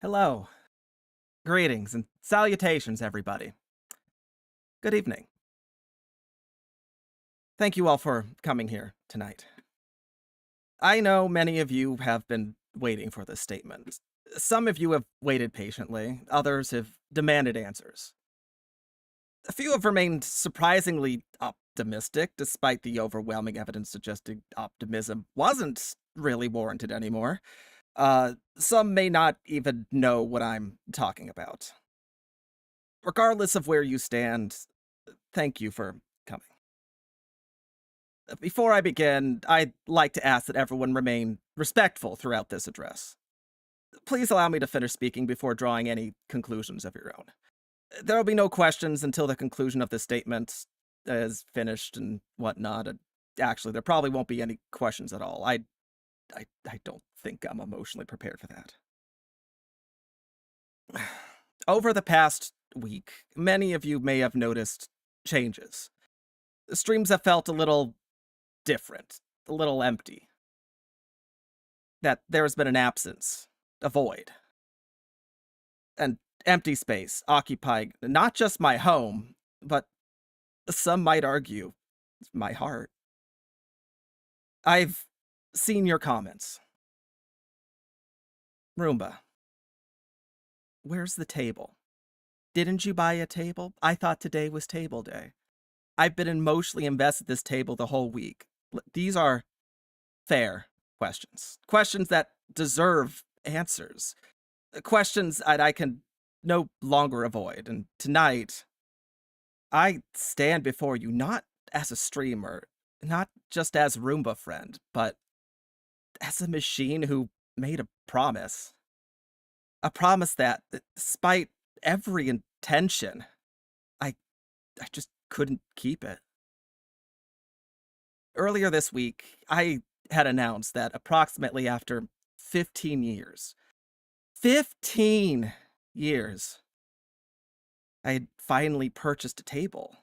Hello. Greetings and salutations, everybody. Good evening. Thank you all for coming here tonight. I know many of you have been waiting for this statement. Some of you have waited patiently, others have demanded answers. A few have remained surprisingly optimistic, despite the overwhelming evidence suggesting optimism wasn't really warranted anymore. Some may not even know what I'm talking about. Regardless of where you stand, thank you for coming. Before I begin, I'd like to ask that everyone remain respectful throughout this address. Please allow me to finish speaking before drawing any conclusions of your own. There will be no questions until the conclusion of the statement is finished and whatnot. Actually, there probably won't be any questions at all. I don't think I'm emotionally prepared for that. Over the past week, many of you may have noticed changes. The streams have felt a little different, a little empty. That there's been an absence, a void, an empty space occupying not just my home, but some might argue, my heart. I've seen your comments. Roomba, where's the table? Didn't you buy a table? I thought today was table day. I've been emotionally invested in this table the whole week. These are fair questions. Questions that deserve answers. Questions that I can no longer avoid. And tonight, I stand before you not as a streamer, not just as Roomba Friend, but as a machine who made a promise. A promise that, despite every intention, I, I just couldn't keep it. Earlier this week, I had announced that approximately after 15 years, 15 years, I had finally purchased a table.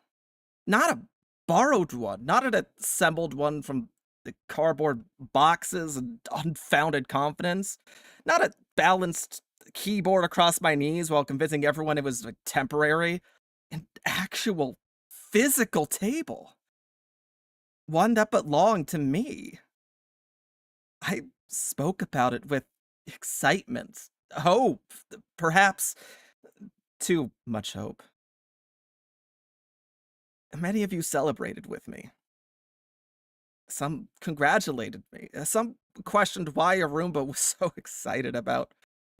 Not a borrowed one, not an assembled one from the cardboard boxes and unfounded confidence, not a balanced keyboard across my knees while convincing everyone it was temporary. An actual physical table. One that belonged to me. I spoke about it with excitement, hope, perhaps too much hope. Many of you celebrated with me. Some congratulated me. Some questioned why a Roomba was so excited about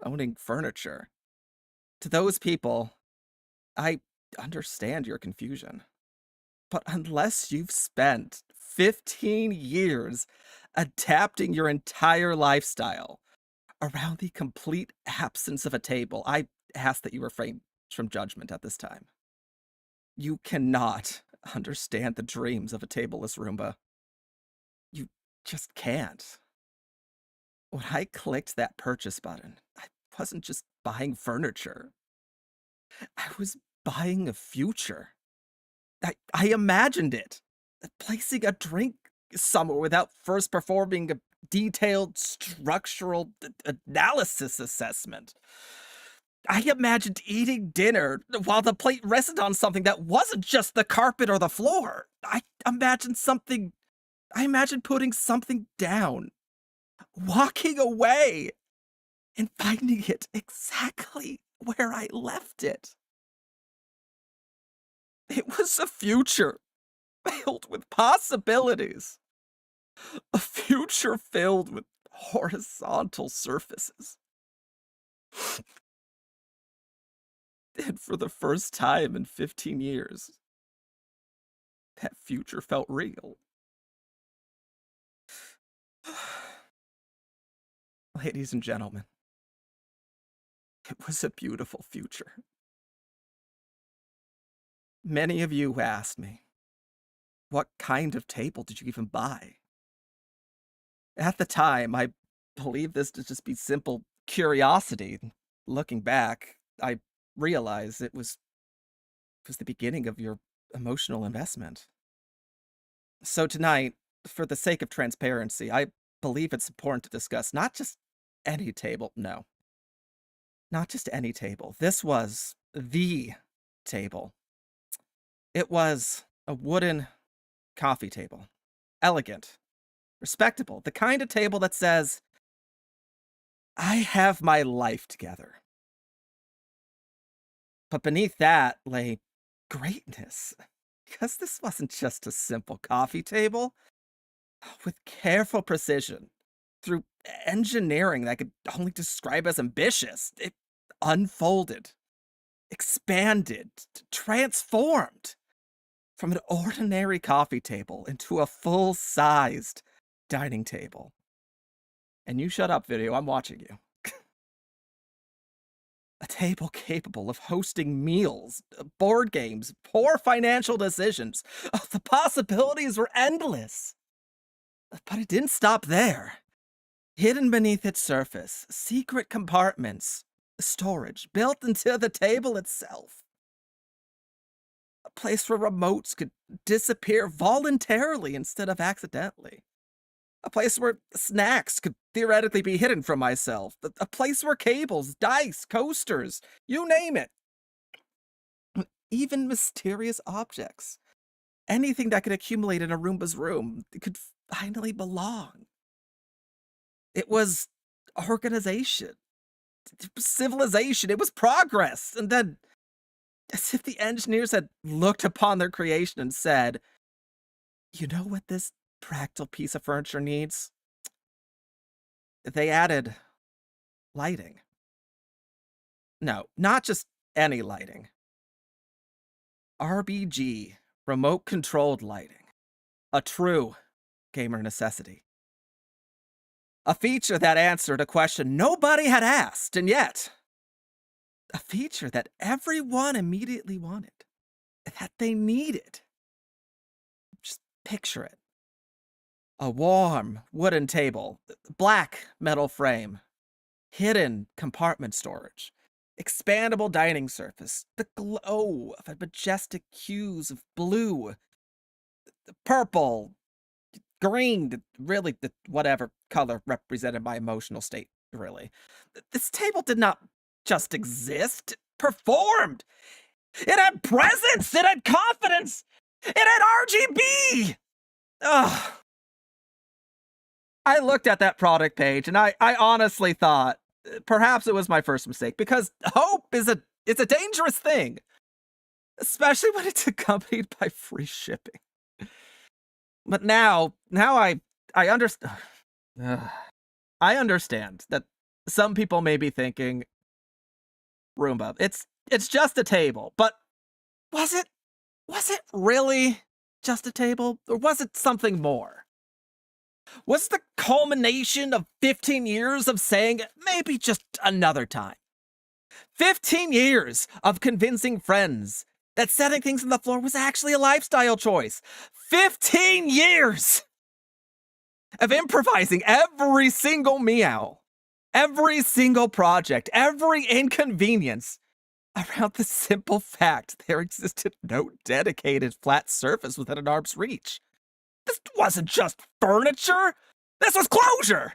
owning furniture. To those people, I understand your confusion. But unless you've spent 15 years adapting your entire lifestyle around the complete absence of a table, I ask that you refrain from judgment at this time. You cannot understand the dreams of a tableless Roomba. You just can't. When I clicked that purchase button, I wasn't just buying furniture. I was buying a future. I imagined it. Placing a drink somewhere without first performing a detailed structural analysis assessment. I imagined eating dinner while the plate rested on something that wasn't just the carpet or the floor. I imagined putting something down, walking away, and finding it exactly where I left it. It was a future filled with possibilities. A future filled with horizontal surfaces. And for the first time in 15 years, that future felt real. Ladies and gentlemen, it was a beautiful future. Many of you asked me, what kind of table did you even buy? At the time, I believed this to just be simple curiosity. Looking back, I realized it was the beginning of your emotional investment. So tonight, for the sake of transparency, I believe it's important to discuss not just any table, no. Not just any table. This was the table. It was a wooden coffee table. Elegant, respectable, the kind of table that says, I have my life together. But beneath that lay greatness, because this wasn't just a simple coffee table. With careful precision, through engineering that I could only describe as ambitious, it unfolded, expanded, transformed from an ordinary coffee table into a full-sized dining table. And you shut up, video, I'm watching you. A table capable of hosting meals, board games, poor financial decisions. Oh, the possibilities were endless. But it didn't stop there. Hidden beneath its surface, secret compartments, storage built into the table itself. A place where remotes could disappear voluntarily instead of accidentally. A place where snacks could theoretically be hidden from myself. A place where cables, dice, coasters, you name it. Even mysterious objects. Anything that could accumulate in a Roomba's room could finally belong. It was organization, civilization, it was progress. And then, as if the engineers had looked upon their creation and said, you know what this practical piece of furniture needs? They added lighting. No, not just any lighting. RBG, remote controlled lighting. A true gamer necessity. A feature that answered a question nobody had asked, and yet, a feature that everyone immediately wanted, that they needed. Just picture it. A warm wooden table, black metal frame, hidden compartment storage, expandable dining surface, the glow of a majestic hues of blue, purple, green, really, whatever color represented my emotional state, really. This table did not just exist, it performed. It had presence, it had confidence, it had RGB! Ugh. I looked at that product page and I honestly thought, perhaps it was my first mistake, because hope is it's a dangerous thing, especially when it's accompanied by free shipping. But now I understand. I understand that some people may be thinking, Roomba, it's just a table, but was it really just a table, or was it something more? Was the culmination of 15 years of saying maybe just another time? 15 years of convincing friends that setting things on the floor was actually a lifestyle choice. 15 years of improvising every single meow, every single project, every inconvenience around the simple fact there existed no dedicated flat surface within an arm's reach. This wasn't just furniture. This was closure.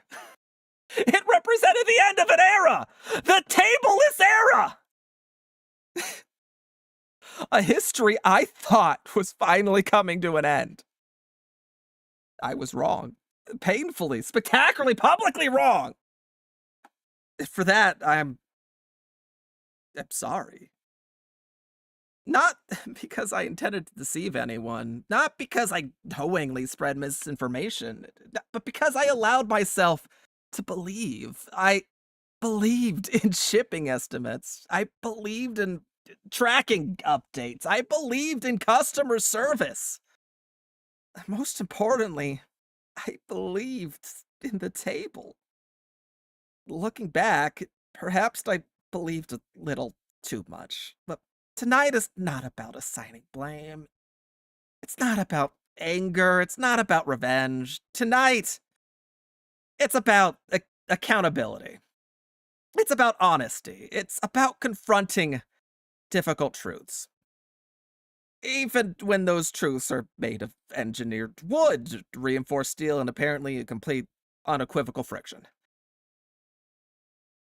It represented the end of an era. The tableless era. A history I thought was finally coming to an end. I was wrong. Painfully, spectacularly, publicly wrong. For that, I'm sorry. Not because I intended to deceive anyone, not because I knowingly spread misinformation, but because I allowed myself to believe. I believed in shipping estimates. I believed in tracking updates. I believed in customer service. Most importantly, I believed in the table. Looking back, perhaps I believed a little too much, but tonight is not about assigning blame. It's not about anger. It's not about revenge. Tonight, it's about accountability. It's about honesty. It's about confronting difficult truths. Even when those truths are made of engineered wood, reinforced steel, and apparently a complete unequivocal friction.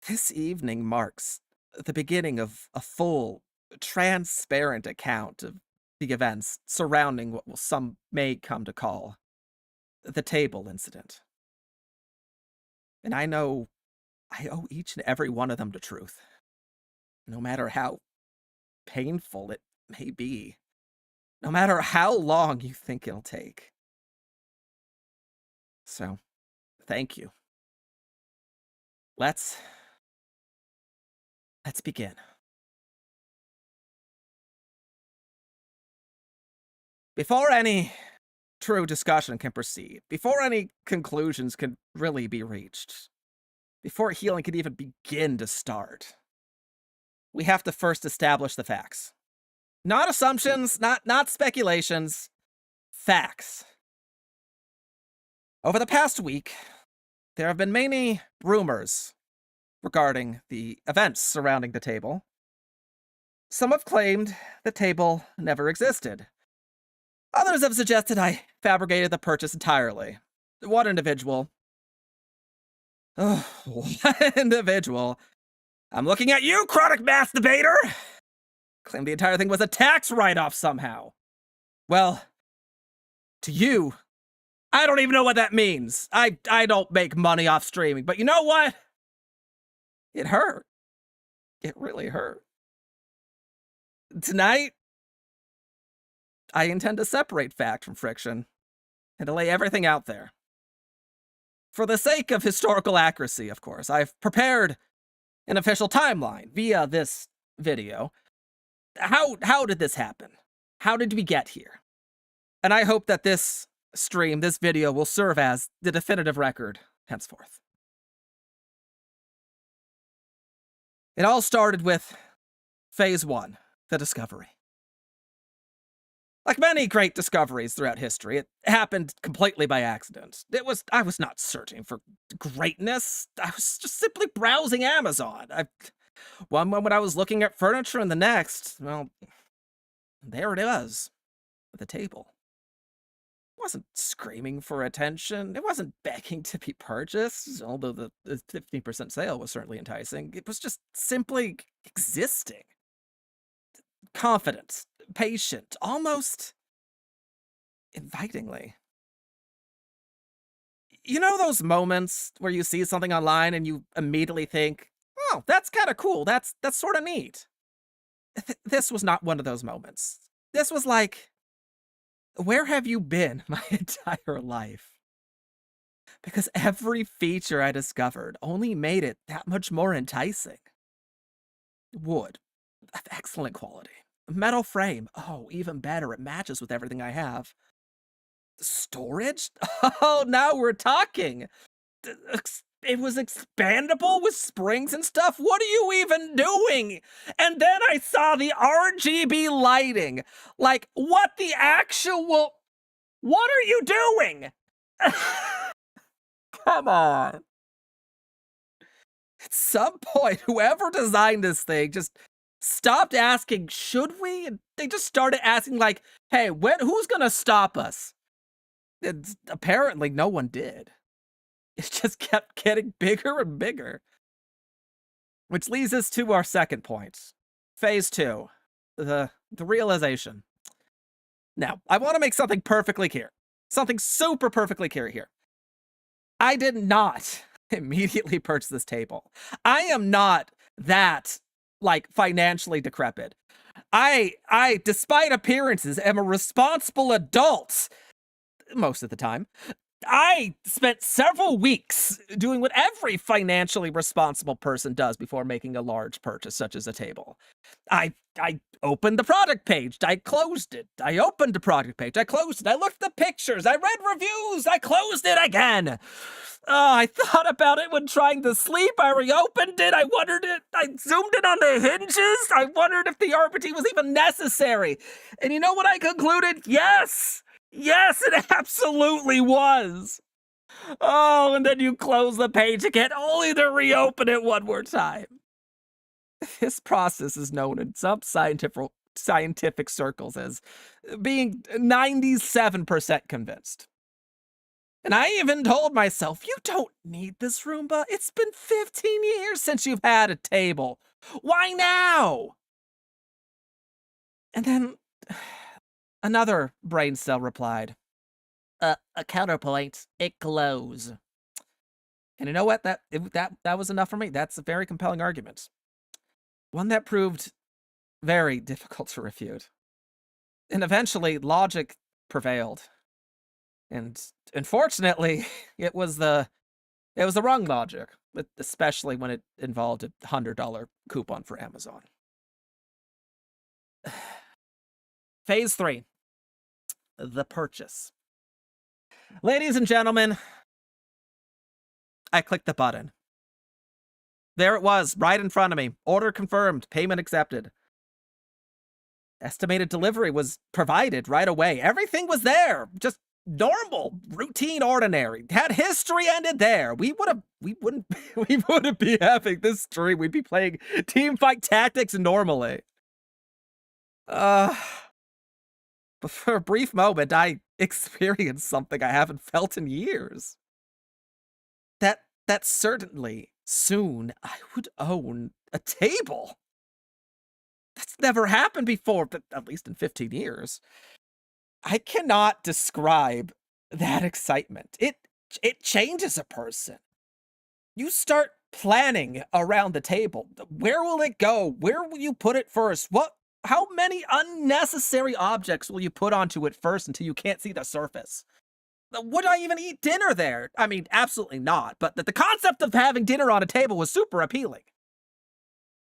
This evening marks the beginning of a full, transparent account of the events surrounding what some may come to call the table incident. And I know I owe each and every one of them the truth, no matter how painful it may be, no matter how long you think it'll take. So, thank you. Let's begin. Before any true discussion can proceed, before any conclusions can really be reached, before healing can even begin to start, we have to first establish the facts. Not assumptions, not speculations, facts. Over the past week, there have been many rumors regarding the events surrounding the table. Some have claimed the table never existed. Others have suggested I fabricated the purchase entirely. One individual, I'm looking at you, chronic masturbator, claimed the entire thing was a tax write-off somehow. Well, to you, I don't even know what that means. I don't make money off streaming, but you know what? It hurt. It really hurt. Tonight, I intend to separate fact from friction and to lay everything out there. For the sake of historical accuracy, of course, I've prepared an official timeline via this video. How did this happen? How did we get here? And I hope that this stream, this video, will serve as the definitive record henceforth. It all started with Phase 1, the discovery. Like many great discoveries throughout history, it happened completely by accident. I was not searching for greatness. I was just simply browsing Amazon. One moment I was looking at furniture, and the next, well, there it was, the table. It wasn't screaming for attention. It wasn't begging to be purchased, although the 15% sale was certainly enticing. It was just simply existing. Confident, patient, almost invitingly. You know those moments where you see something online and you immediately think, oh, that's kind of cool. That's sort of neat. This was not one of those moments. This was like, where have you been my entire life? Because every feature I discovered only made it that much more enticing. Wood, of excellent quality. Metal frame, oh, even better. It matches with everything I have. Storage? Oh, now we're talking. It was expandable with springs and stuff. What are you even doing? And then I saw the RGB lighting. Like, what the actual... What are you doing? Come on. At some point, whoever designed this thing just stopped asking, should we? And they just started asking, like, hey, who's gonna stop us? And apparently no one did. It just kept getting bigger and bigger. Which leads us to our second point. Phase 2. The realization. Now, I want to make something perfectly clear. Something super perfectly clear here. I did not immediately purchase this table. I am not that, like, financially decrepit. I, despite appearances, am a responsible adult most of the time. I spent several weeks doing what every financially responsible person does before making a large purchase, such as a table. I opened the product page, I closed it. I opened the product page, I closed it. I looked at the pictures, I read reviews, I closed it again. I thought about it when trying to sleep. I reopened it. I zoomed in on the hinges. I wondered if the RPT was even necessary. And you know what I concluded? Yes, it absolutely was. Oh, and then you close the page again, only to reopen it one more time. This process is known in some scientific circles as being 97% convinced. And I even told myself, you don't need this Roomba. It's been 15 years since you've had a table. Why now? And then another brain cell replied, a counterpoint, it glows. And you know what? That was enough for me. That's a very compelling argument. One that proved very difficult to refute. And eventually, logic prevailed. And unfortunately, it was the wrong logic, especially when it involved a $100 coupon for Amazon. Phase 3, the purchase. Ladies and gentlemen, I clicked the button. There it was, right in front of me. Order confirmed, payment accepted. Estimated delivery was provided right away. Everything was there. Just normal, routine, ordinary. Had history ended there, we wouldn't be having this stream. We'd be playing Teamfight Tactics normally. But for a brief moment, I experienced something I haven't felt in years. That certainly soon I would own a table. That's never happened before, at least in 15 years. I cannot describe that excitement. It changes a person. You start planning around the table. Where will it go? Where will you put it first? How many unnecessary objects will you put onto it first until you can't see the surface? Would I even eat dinner there? I mean, absolutely not. But the concept of having dinner on a table was super appealing.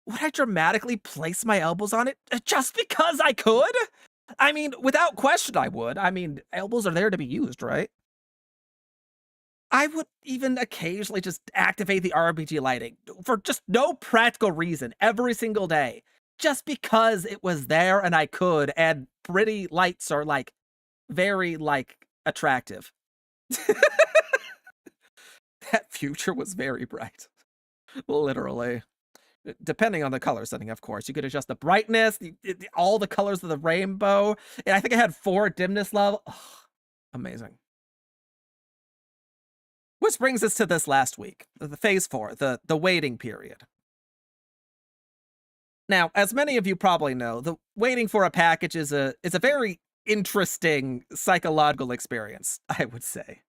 Would I dramatically place my elbows on it just because I could? I mean, without question, I would. I mean, elbows are there to be used, right? I would even occasionally just activate the RPG lighting for just no practical reason every single day. Just because it was there and I could, and pretty lights are, like, very, like, attractive. That future was very bright. Literally. Depending on the color setting, of course. You could adjust the brightness, all the colors of the rainbow. And I think I had 4 dimness level. Oh, amazing. Which brings us to this last week, the phase 4, the waiting period. Now, as many of you probably know, the waiting for a package is a very interesting psychological experience, I would say.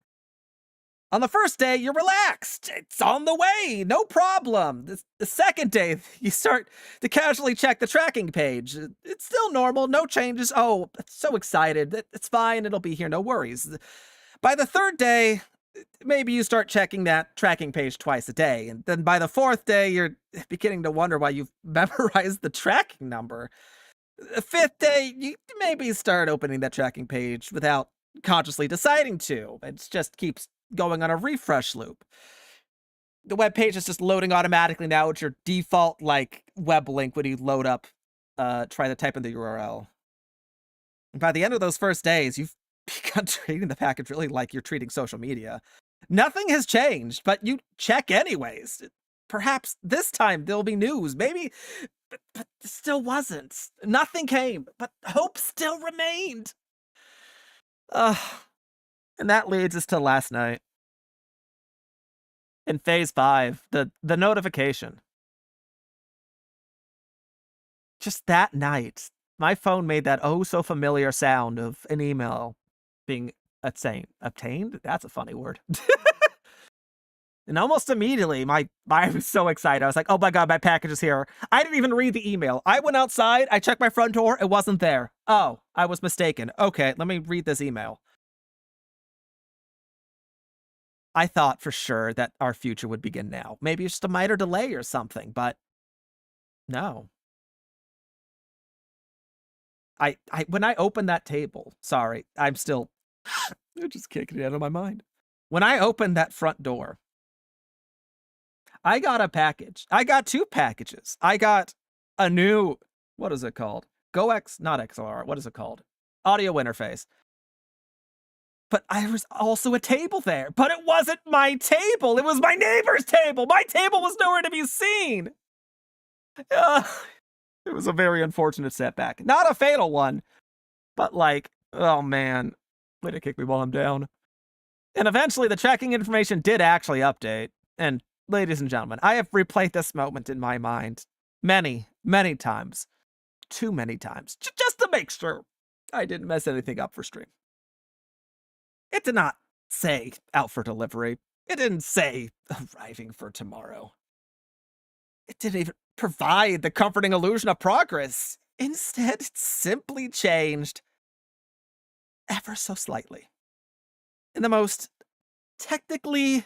On the first day, you're relaxed. It's on the way, no problem. The second day, you start to casually check the tracking page. It's still normal, no changes. Oh, so excited. It's fine, it'll be here, no worries. By the third day, maybe you start checking that tracking page twice a day. And then by the fourth day, you're beginning to wonder why you've memorized the tracking number. The fifth day, you maybe start opening that tracking page without consciously deciding to. It just keeps going on a refresh loop. The web page is just loading automatically now. It's your default, like, web link when you load up, try to type in the URL. And by the end of those first days, you've begun treating the package really like you're treating social media. Nothing has changed, but you check anyways. Perhaps this time there'll be news. Maybe, but still wasn't. Nothing came, but hope still remained. And that leads us to last night. In phase 5, the notification. Just that night, my phone made that oh so familiar sound of an email being obtained? That's a funny word. And almost immediately, I was so excited. I was like, oh my god, my package is here. I didn't even read the email. I went outside, I checked my front door, it wasn't there. Oh, I was mistaken. Okay, let me read this email. I thought for sure that our future would begin now. Maybe it's just a minor delay or something, but no. When I opened that table, sorry, I'm still I just can't get it out of my mind. When I opened that front door, I got a package. I got 2 packages. I got a new, what is it called? Not XLR, what is it called? Audio interface. But I was also a table there. But it wasn't my table. It was my neighbor's table. My table was nowhere to be seen. It was a very unfortunate setback. Not a fatal one, but like, oh man, way to kick me while I'm down. And eventually the tracking information did actually update. And ladies and gentlemen, I have replayed this moment in my mind Many, many times. Too many times. Just to make sure I didn't mess anything up for stream. It did not say out for delivery. It didn't say arriving for tomorrow. It didn't even provide the comforting illusion of progress. Instead, it simply changed ever so slightly. In the most technically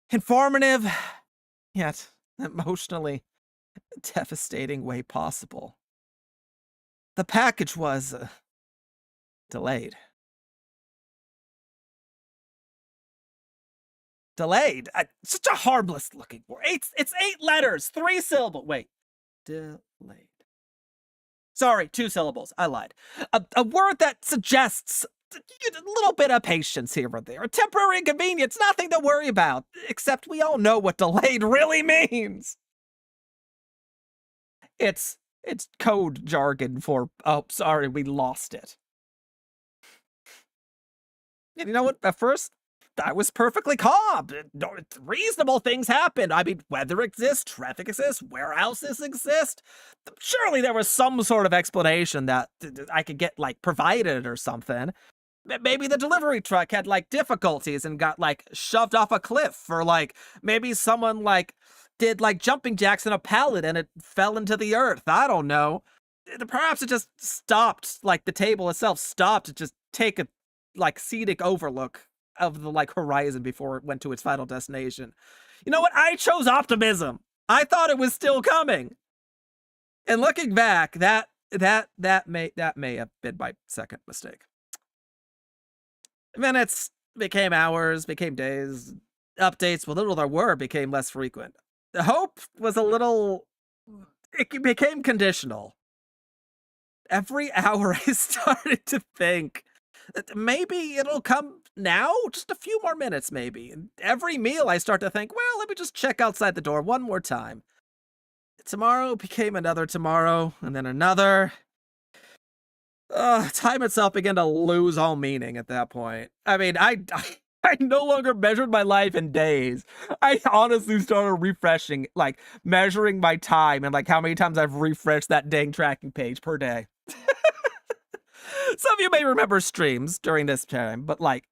informative, yet emotionally devastating way possible. The package was delayed. Delayed. Such a harmless looking word. It's 8 letters, 3 syllables. Wait. Delayed. Sorry, 2 syllables. I lied. A word that suggests a little bit of patience here or there. A temporary inconvenience, nothing to worry about. Except we all know what delayed really means. It's code jargon for, oh, sorry, we lost it. And you know what? At first, I was perfectly calm. Reasonable things happen. I mean, weather exists, traffic exists, warehouses exist. Surely there was some sort of explanation that I could get, like, provided or something. Maybe the delivery truck had, like, difficulties and got, like, shoved off a cliff. Or, like, maybe someone, like, did, like, jumping jacks in a pallet and it fell into the earth. I don't know. Perhaps it just stopped, like, the table itself stopped to just take a, like, scenic overlook of the, like, horizon before it went to its final destination. You know what? I chose optimism. I thought it was still coming. And looking back, that may have been my second mistake. Minutes became hours, became days. Updates, what little there were, became less frequent. The hope was a little... It became conditional. Every hour I started to think, maybe it'll come now? Just a few more minutes, maybe. And every meal I start to think, well, let me just check outside the door one more time. Tomorrow became another tomorrow, and then another. Time itself began to lose all meaning at that point. I mean, I no longer measured my life in days. I honestly started refreshing, like, measuring my time and, like, how many times I've refreshed that dang tracking page per day. Some of you may remember streams during this time, but, like,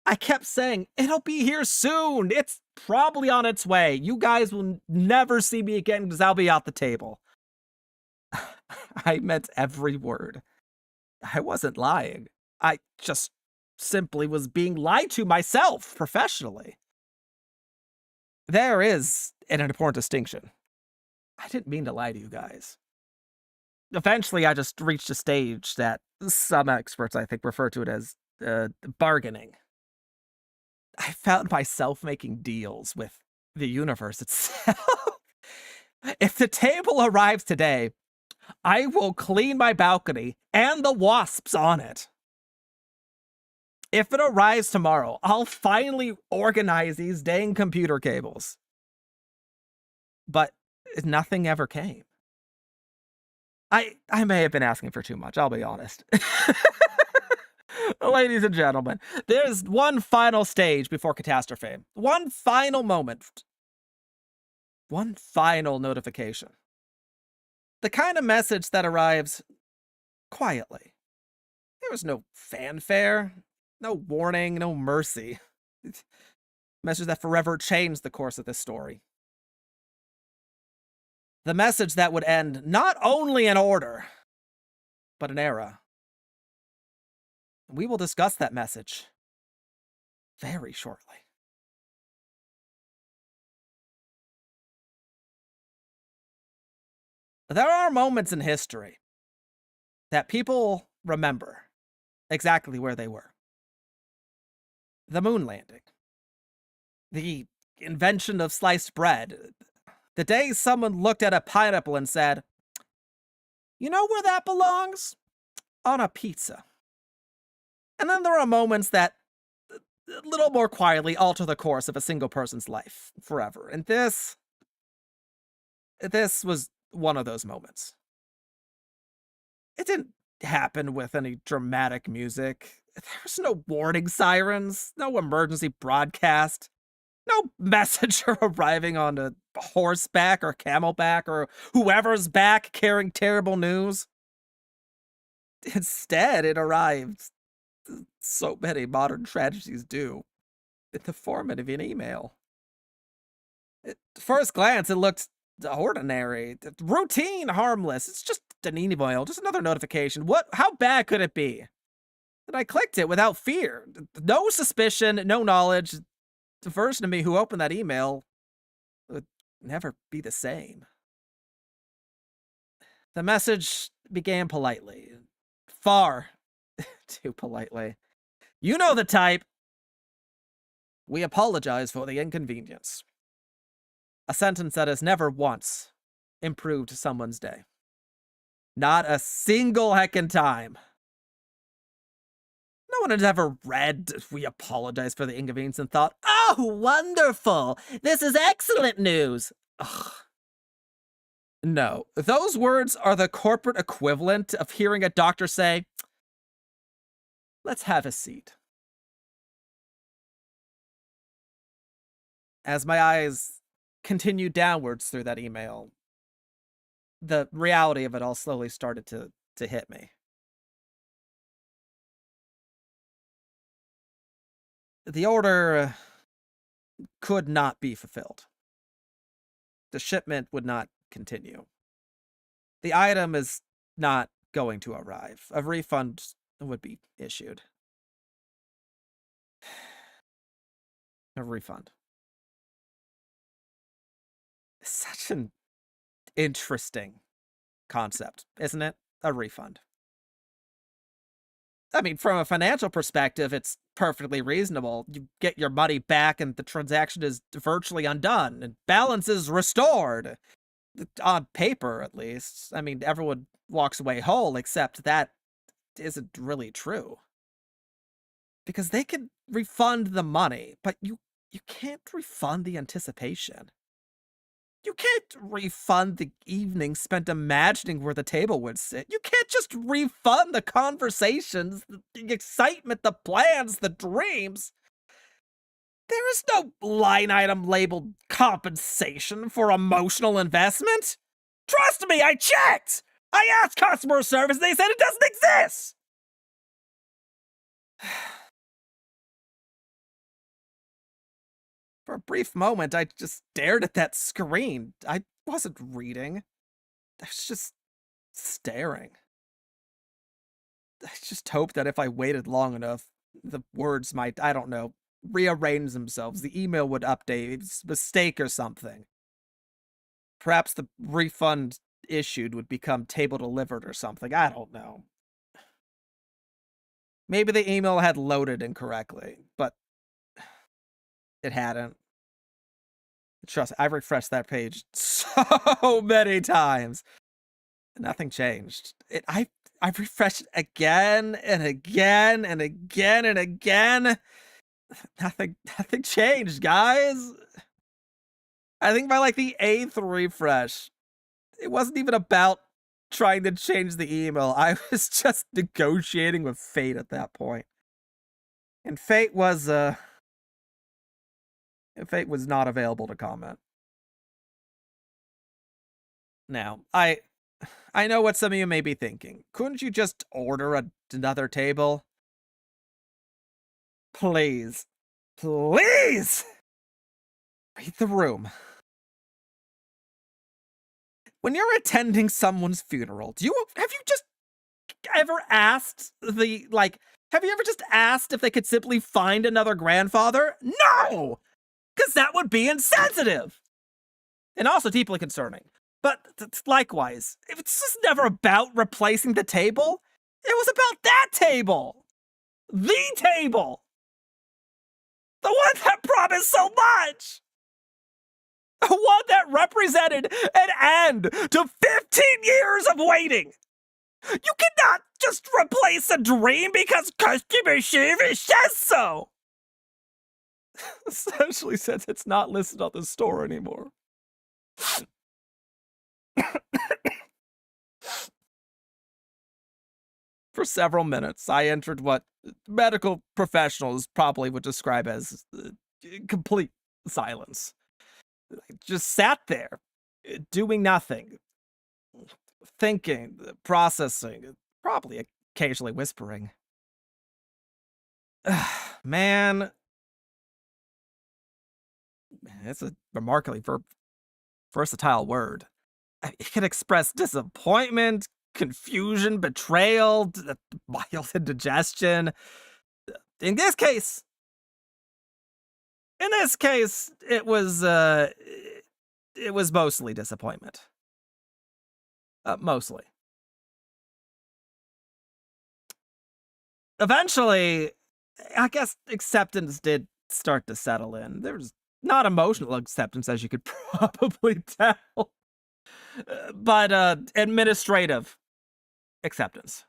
I kept saying, it'll be here soon. It's probably on its way. You guys will never see me again because I'll be out the table. I meant every word. I wasn't lying. I just simply was being lied to myself professionally. There is an important distinction. I didn't mean to lie to you guys. Eventually, I just reached a stage that some experts, I think, refer to it as bargaining. I found myself making deals with the universe itself. If the table arrives today, I will clean my balcony and the wasps on it. If it arrives tomorrow, I'll finally organize these dang computer cables. But nothing ever came. I may have been asking for too much, I'll be honest. Ladies and gentlemen, there's one final stage before catastrophe. One final moment. One final notification. The kind of message that arrives quietly. There was no fanfare, no warning, no mercy. Message that forever changed the course of this story. The message that would end not only an order, but an era. We will discuss that message very shortly. There are moments in history that people remember exactly where they were. The moon landing. The invention of sliced bread. The day someone looked at a pineapple and said, "You know where that belongs? On a pizza." And then there are moments that a little more quietly alter the course of a single person's life forever. And this was one of those moments. It didn't happen with any dramatic music. There's no warning sirens, no emergency broadcast, no messenger arriving on a horseback or camelback or whoever's back carrying terrible news. Instead, it arrived, so many modern tragedies do, in the form of an email. At first glance, it looked ordinary, routine, harmless. It's just an email, just another notification. How bad could it be? And I clicked it without fear. No suspicion, no knowledge. The version of me who opened that email would never be the same. The message began politely. Far too politely. You know the type. We apologize for the inconvenience. A sentence that has never once improved someone's day. Not a single heckin' time. No one has ever read "We apologize for the inconvenience" and thought, "Oh, wonderful! This is excellent news!" Ugh. No, those words are the corporate equivalent of hearing a doctor say, "Let's have a seat." As my eyes continued downwards through that email, the reality of it all slowly started to hit me. The order could not be fulfilled. The shipment would not continue. The item is not going to arrive. A refund would be issued. A refund. Such an interesting concept, isn't it? A refund. I mean, from a financial perspective, it's perfectly reasonable. You get your money back and the transaction is virtually undone and balance is restored. On paper, at least. I mean, everyone walks away whole, except that isn't really true. Because they can refund the money, but you can't refund the anticipation. You can't refund the evening spent imagining where the table would sit. You can't just refund the conversations, the excitement, the plans, the dreams. There is no line item labeled compensation for emotional investment. Trust me, I checked! I asked customer service, they said it doesn't exist! For a brief moment, I just stared at that screen. I wasn't reading. I was just staring. I just hoped that if I waited long enough, the words might, I don't know, rearrange themselves. The email would update, it's a mistake or something. Perhaps the refund issued would become table delivered or something. I don't know. Maybe the email had loaded incorrectly, but it hadn't. Trust me, I've refreshed that page so many times. Nothing changed. I've refreshed it again and again and again and again. Nothing changed, guys. I think by like the 8th refresh, it wasn't even about trying to change the email. I was just negotiating with fate at that point. And fate was not available to comment. Now, I know what some of you may be thinking. Couldn't you just order another table? Please. Please! Read the room. When you're attending someone's funeral, have you just ever asked have you ever just asked if they could simply find another grandfather? No! Because that would be insensitive! And also deeply concerning. But likewise, if it's just never about replacing the table, it was about that table! The table! The one that promised so much! The one that represented an end to 15 years of waiting! You cannot just replace a dream because customer service says so! Especially since it's not listed on the store anymore. For several minutes, I entered what medical professionals probably would describe as complete silence. I just sat there, doing nothing, thinking, processing, probably occasionally whispering. Man, it's a remarkably versatile word. It can express disappointment, confusion, betrayal, mild indigestion. In this case, it was mostly disappointment. Mostly. Eventually, I guess acceptance did start to settle in. There was not emotional acceptance, as you could probably tell, but administrative acceptance.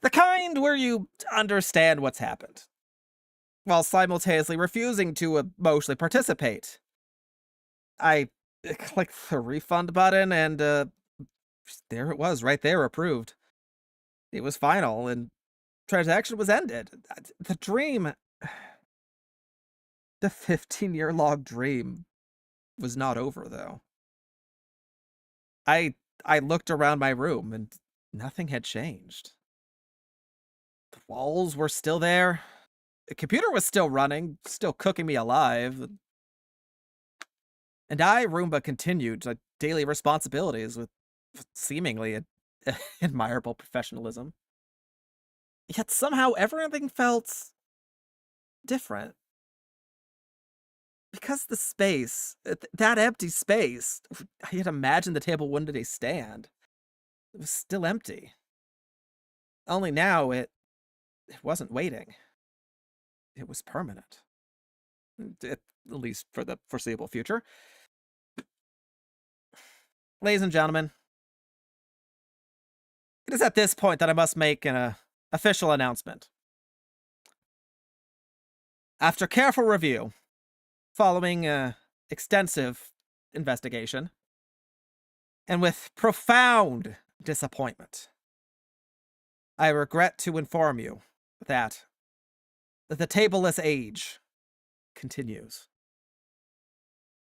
The kind where you understand what's happened, while simultaneously refusing to emotionally participate. I clicked the refund button, and there it was, right there, approved. It was final, and transaction was ended. The dream, the 15-year-long dream, was not over, though. I looked around my room, and nothing had changed. The walls were still there. The computer was still running, still cooking me alive. And I, Roomba, continued my daily responsibilities with seemingly admirable professionalism. Yet somehow everything felt different. Because the space, that empty space, I had imagined the table one day stand. It was still empty. Only now it wasn't waiting. It was permanent. At least for the foreseeable future. Ladies and gentlemen, it is at this point that I must make an official announcement. After careful review, following extensive investigation, and with profound disappointment, I regret to inform you that the tableless age continues.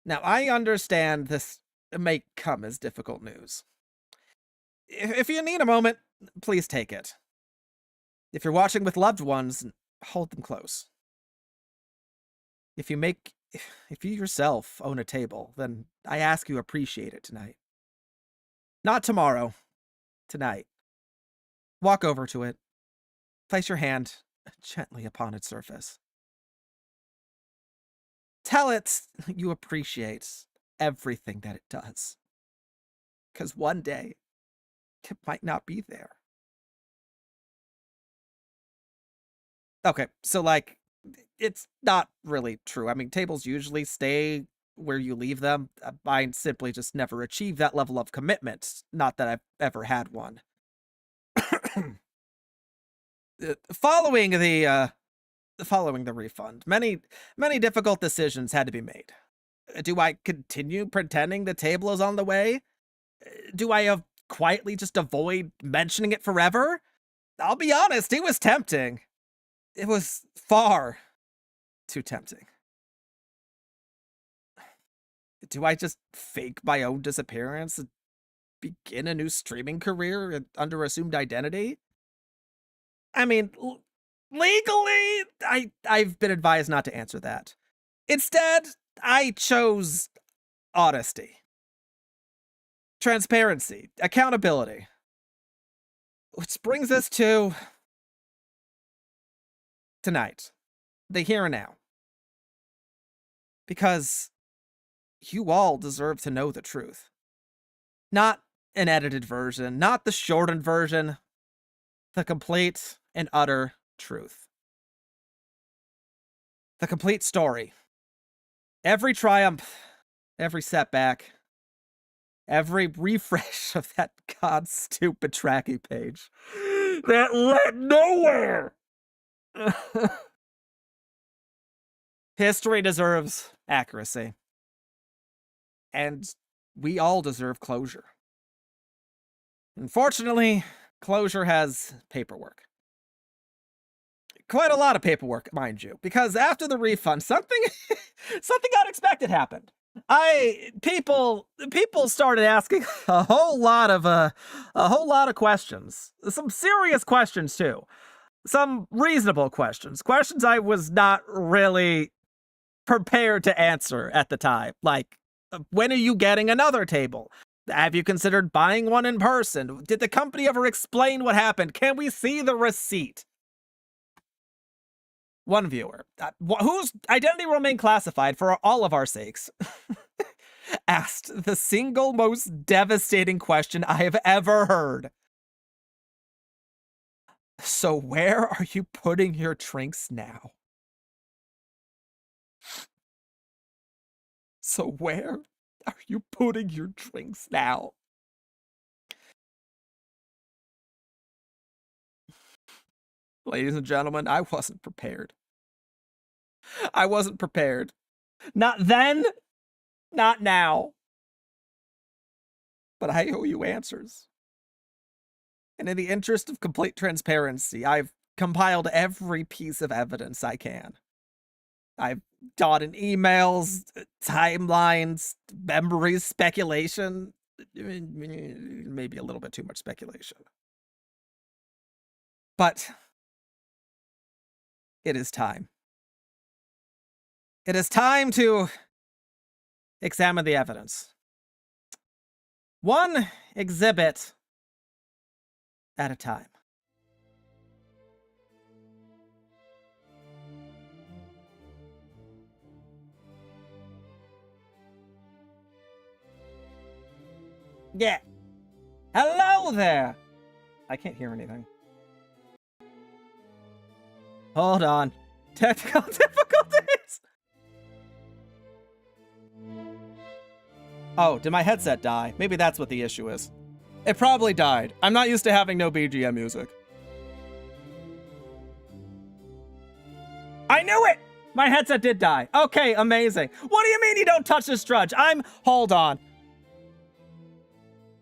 Now, I understand this may come as difficult news. If you need a moment, please take it. If you're watching with loved ones, hold them close. If you yourself own a table, then I ask you appreciate it tonight. Not tomorrow, tonight. Walk over to it. Place your hand gently upon its surface. Tell it you appreciate everything that it does. Because one day, it might not be there. Okay, so like, it's not really true. I mean, tables usually stay where you leave them. Mine simply just never achieved that level of commitment. Not that I've ever had one. Following the refund, many difficult decisions had to be made. Do I continue pretending the table is on the way? Do I quietly just avoid mentioning it forever? I'll be honest, it was tempting. It was far too tempting. Do I just fake my own disappearance and begin a new streaming career under assumed identity? I mean, legally, I've been advised not to answer that. Instead, I chose honesty, transparency, accountability. Which brings us to tonight, the here and now. Because you all deserve to know the truth. Not an edited version, not the shortened version, the complete and utter truth. The complete story. Every triumph, every setback, every refresh of that god stupid tracking page that led nowhere. History deserves accuracy. And we all deserve closure. Unfortunately, closure has paperwork. Quite a lot of paperwork, mind you, because after the refund, something unexpected happened. People started asking a whole lot of questions. Some serious questions too. Some reasonable questions. Questions I was not really prepared to answer at the time. Like, when are you getting another table? Have you considered buying one in person? Did the company ever explain what happened? Can we see the receipt? One viewer, whose identity will remain classified for all of our sakes, asked the single most devastating question I have ever heard. So where are you putting your drinks now? So where are you putting your drinks now? Ladies and gentlemen, I wasn't prepared. I wasn't prepared. Not then, not now. But I owe you answers. And in the interest of complete transparency, I've compiled every piece of evidence I can. I've dotted emails, timelines, memories, speculation. Maybe a little bit too much speculation. But it is time. It is time to examine the evidence. One exhibit at a time. Yeah. Hello there. I can't hear anything. Hold on. Technical difficulties. Oh, did my headset die? Maybe that's what the issue is. It probably died. I'm not used to having no BGM music. I knew it! My headset did die. Okay, amazing. What do you mean you don't touch this drudge? Hold on.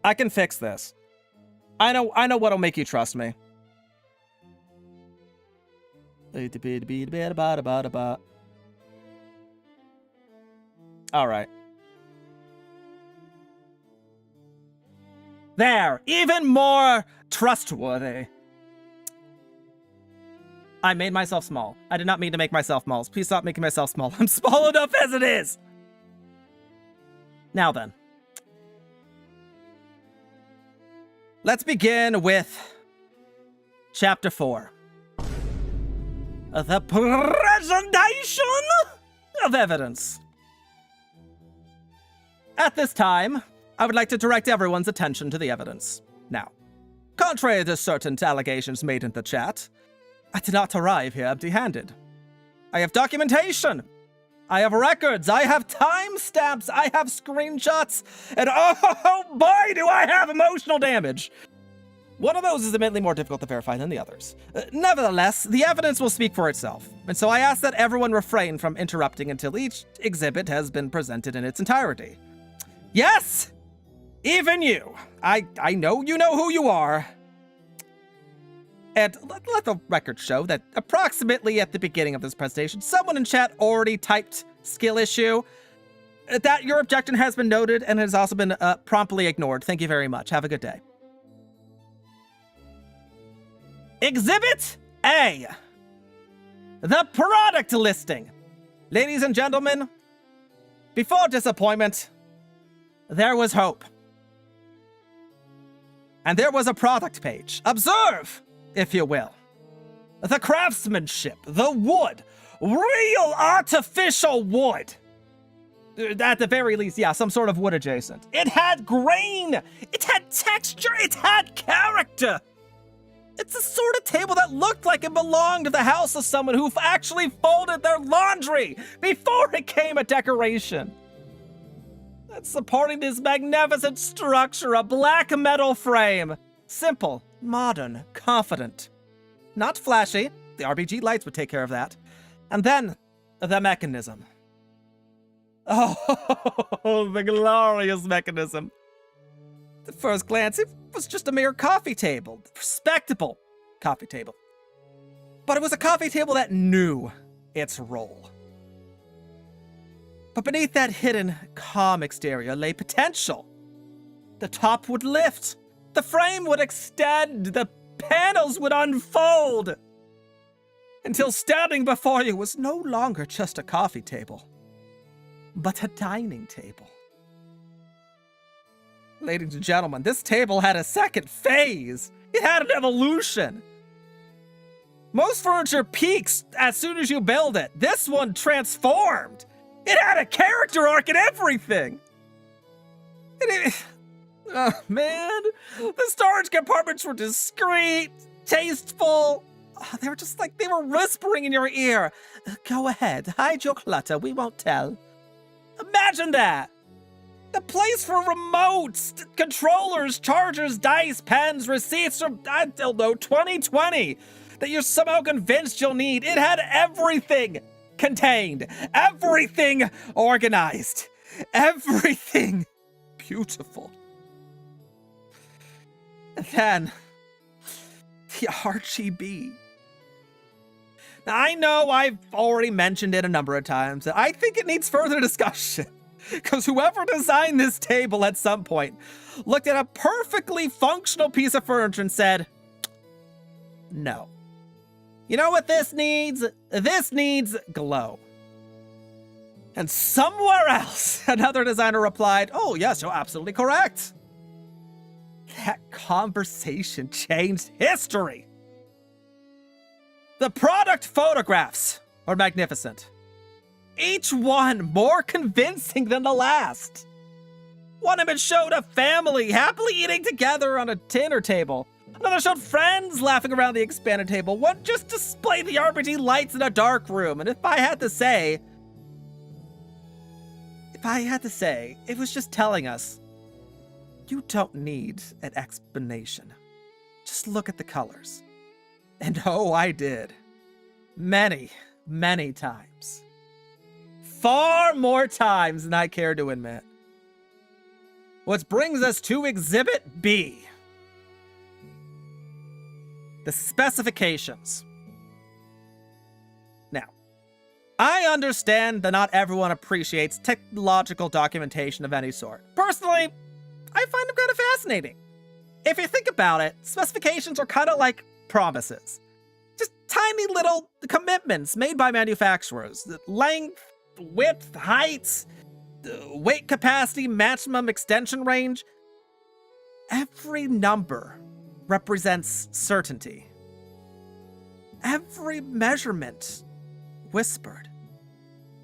I can fix this. I know what'll make you trust me. All right. There, even more trustworthy. I made myself small. I did not mean to make myself small. Please stop making myself small. I'm small enough as it is. Now then. Let's begin with Chapter 4. The presentation of evidence. At this time, I would like to direct everyone's attention to the evidence. Now, contrary to certain allegations made in the chat, I did not arrive here empty-handed. I have documentation. I have records. I have timestamps. I have screenshots. And oh boy, do I have emotional damage. One of those is admittedly more difficult to verify than the others. Nevertheless, the evidence will speak for itself. And so I ask that everyone refrain from interrupting until each exhibit has been presented in its entirety. Yes! Even you. I know you know who you are. And let the record show that approximately at the beginning of this presentation, someone in chat already typed skill issue. That your objection has been noted and has also been promptly ignored. Thank you very much. Have a good day. Exhibit A. The product listing. Ladies and gentlemen, before disappointment, there was hope. And there was a product page. Observe, if you will. The craftsmanship, the wood, real artificial wood. At the very least, yeah, some sort of wood adjacent. It had grain, it had texture, it had character. It's the sort of table that looked like it belonged to the house of someone who actually folded their laundry before it became a decoration. And supporting this magnificent structure, a black metal frame. Simple, modern, confident. Not flashy. The RBG lights would take care of that. And then, the mechanism. Oh, the glorious mechanism. At first glance, it was just a mere coffee table. Respectable coffee table. But it was a coffee table that knew its role. But beneath that hidden, calm exterior lay potential. The top would lift, the frame would extend, the panels would unfold, until standing before you was no longer just a coffee table, but a dining table. Ladies and gentlemen, this table had a second phase. It had an evolution. Most furniture peaks as soon as you build it. This one transformed. It had a character arc and everything. Oh, man. The storage compartments were discreet, tasteful. Oh, they were just like, they were whispering in your ear. Go ahead, hide your clutter, we won't tell. Imagine that. The place for remotes, controllers, chargers, dice, pens, receipts from, I don't know, 2020 that you're somehow convinced you'll need. It had everything contained, everything organized, everything beautiful. And then, the RGB. Now, I know I've already mentioned it a number of times. I think it needs further discussion. Because whoever designed this table at some point looked at a perfectly functional piece of furniture and said, no. You know what this needs? This needs glow. And somewhere else, another designer replied, oh, yes, you're absolutely correct. That conversation changed history. The product photographs are magnificent. Each one more convincing than the last. One image showed a family happily eating together on a dinner table. Another showed friends laughing around the expanded table. One just displayed the RPG lights in a dark room. And if I had to say, it was just telling us, you don't need an explanation. Just look at the colors. And oh, I did. Many, many times. Far more times than I care to admit. Which brings us to Exhibit B. The specifications. Now, I understand that not everyone appreciates technological documentation of any sort. Personally, I find them kind of fascinating. If you think about it, specifications are kind of like promises. Just tiny little commitments made by manufacturers. Length, width, height, weight capacity, maximum extension range. Every number represents certainty. Every measurement whispered.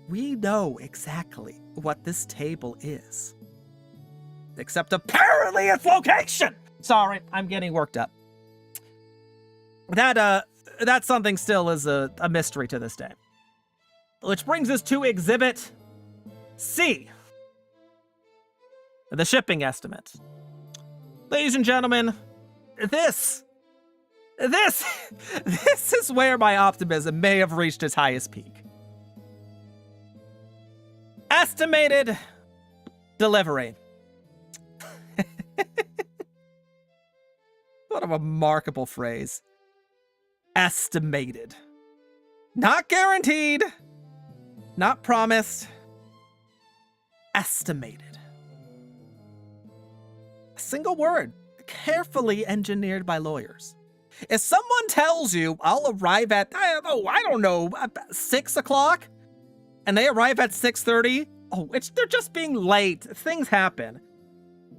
We know exactly what this table is. Except apparently its location! Sorry, I'm getting worked up. That something still is a mystery to this day. Which brings us to Exhibit C. The shipping estimate. Ladies and gentlemen, this is where my optimism may have reached its highest peak. Estimated delivery. What a remarkable phrase. Estimated. Not guaranteed. Not promised. Estimated. A single word, carefully engineered by lawyers. If someone tells you, I'll arrive at, I don't know, 6 o'clock, and they arrive at 6:30, they're just being late. Things happen.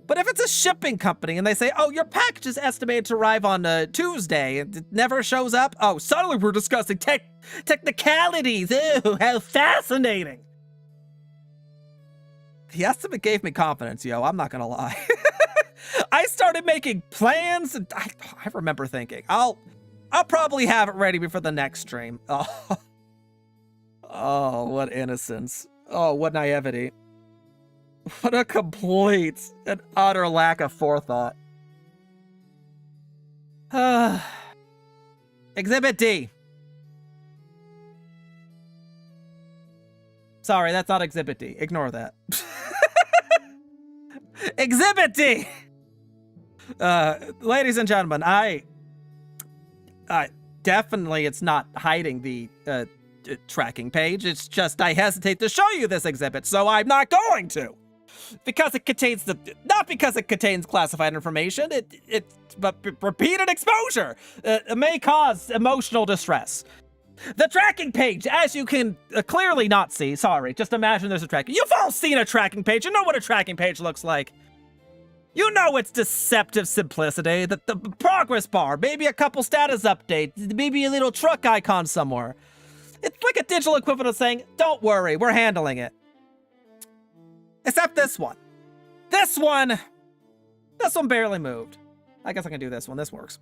But if it's a shipping company and they say, oh, your package is estimated to arrive on Tuesday and it never shows up, oh, suddenly we're discussing technicalities. Ew, how fascinating. The estimate gave me confidence, yo. I'm not gonna lie. I started making plans, and I remember thinking, I'll probably have it ready before the next stream. Oh, what innocence. Oh, what naivety. What a complete and utter lack of forethought. Exhibit D. Sorry, that's not Exhibit D. Ignore that. Exhibit D! Ladies and gentlemen, I definitely, it's not hiding the tracking page. It's just I hesitate to show you this exhibit, so I'm not going to. Because it contains not because it contains classified information, but repeated exposure may cause emotional distress. The tracking page, as you can clearly not see, sorry, just imagine there's a tracking. You've all seen a tracking page. You know what a tracking page looks like. You know its deceptive simplicity, the progress bar, maybe a couple status updates, maybe a little truck icon somewhere. It's like a digital equivalent of saying, don't worry, we're handling it. Except this one. This one barely moved. I guess I can do this one. This works.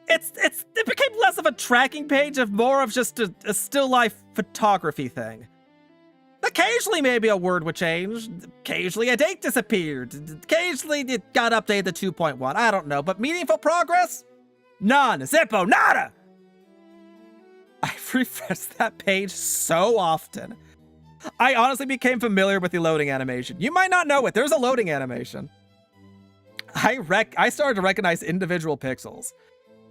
It became less of a tracking page of more of just a still life photography thing. Occasionally maybe a word would change. Occasionally a date disappeared. Occasionally it got updated to 2.1. I don't know, but meaningful progress? None. Zippo. Nada. I've refreshed that page so often. I honestly became familiar with the loading animation. You might not know it. There's a loading animation. I started to recognize individual pixels.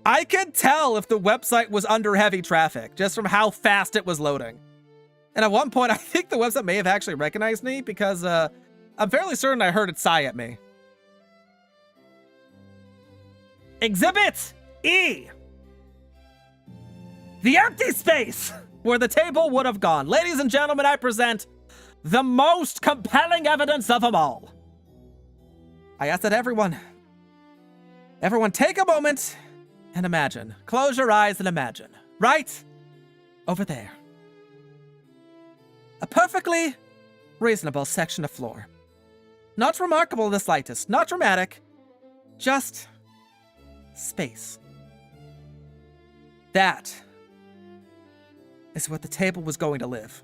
I could tell if the website was under heavy traffic just from how fast it was loading. And at one point, I think the website may have actually recognized me because I'm fairly certain I heard it sigh at me. Exhibit E. The empty space where the table would have gone. Ladies and gentlemen, I present the most compelling evidence of them all. I ask that everyone take a moment and imagine. Close your eyes and imagine. Right over there. A perfectly reasonable section of floor. Not remarkable in the slightest, not dramatic, just space. That is where the table was going to live.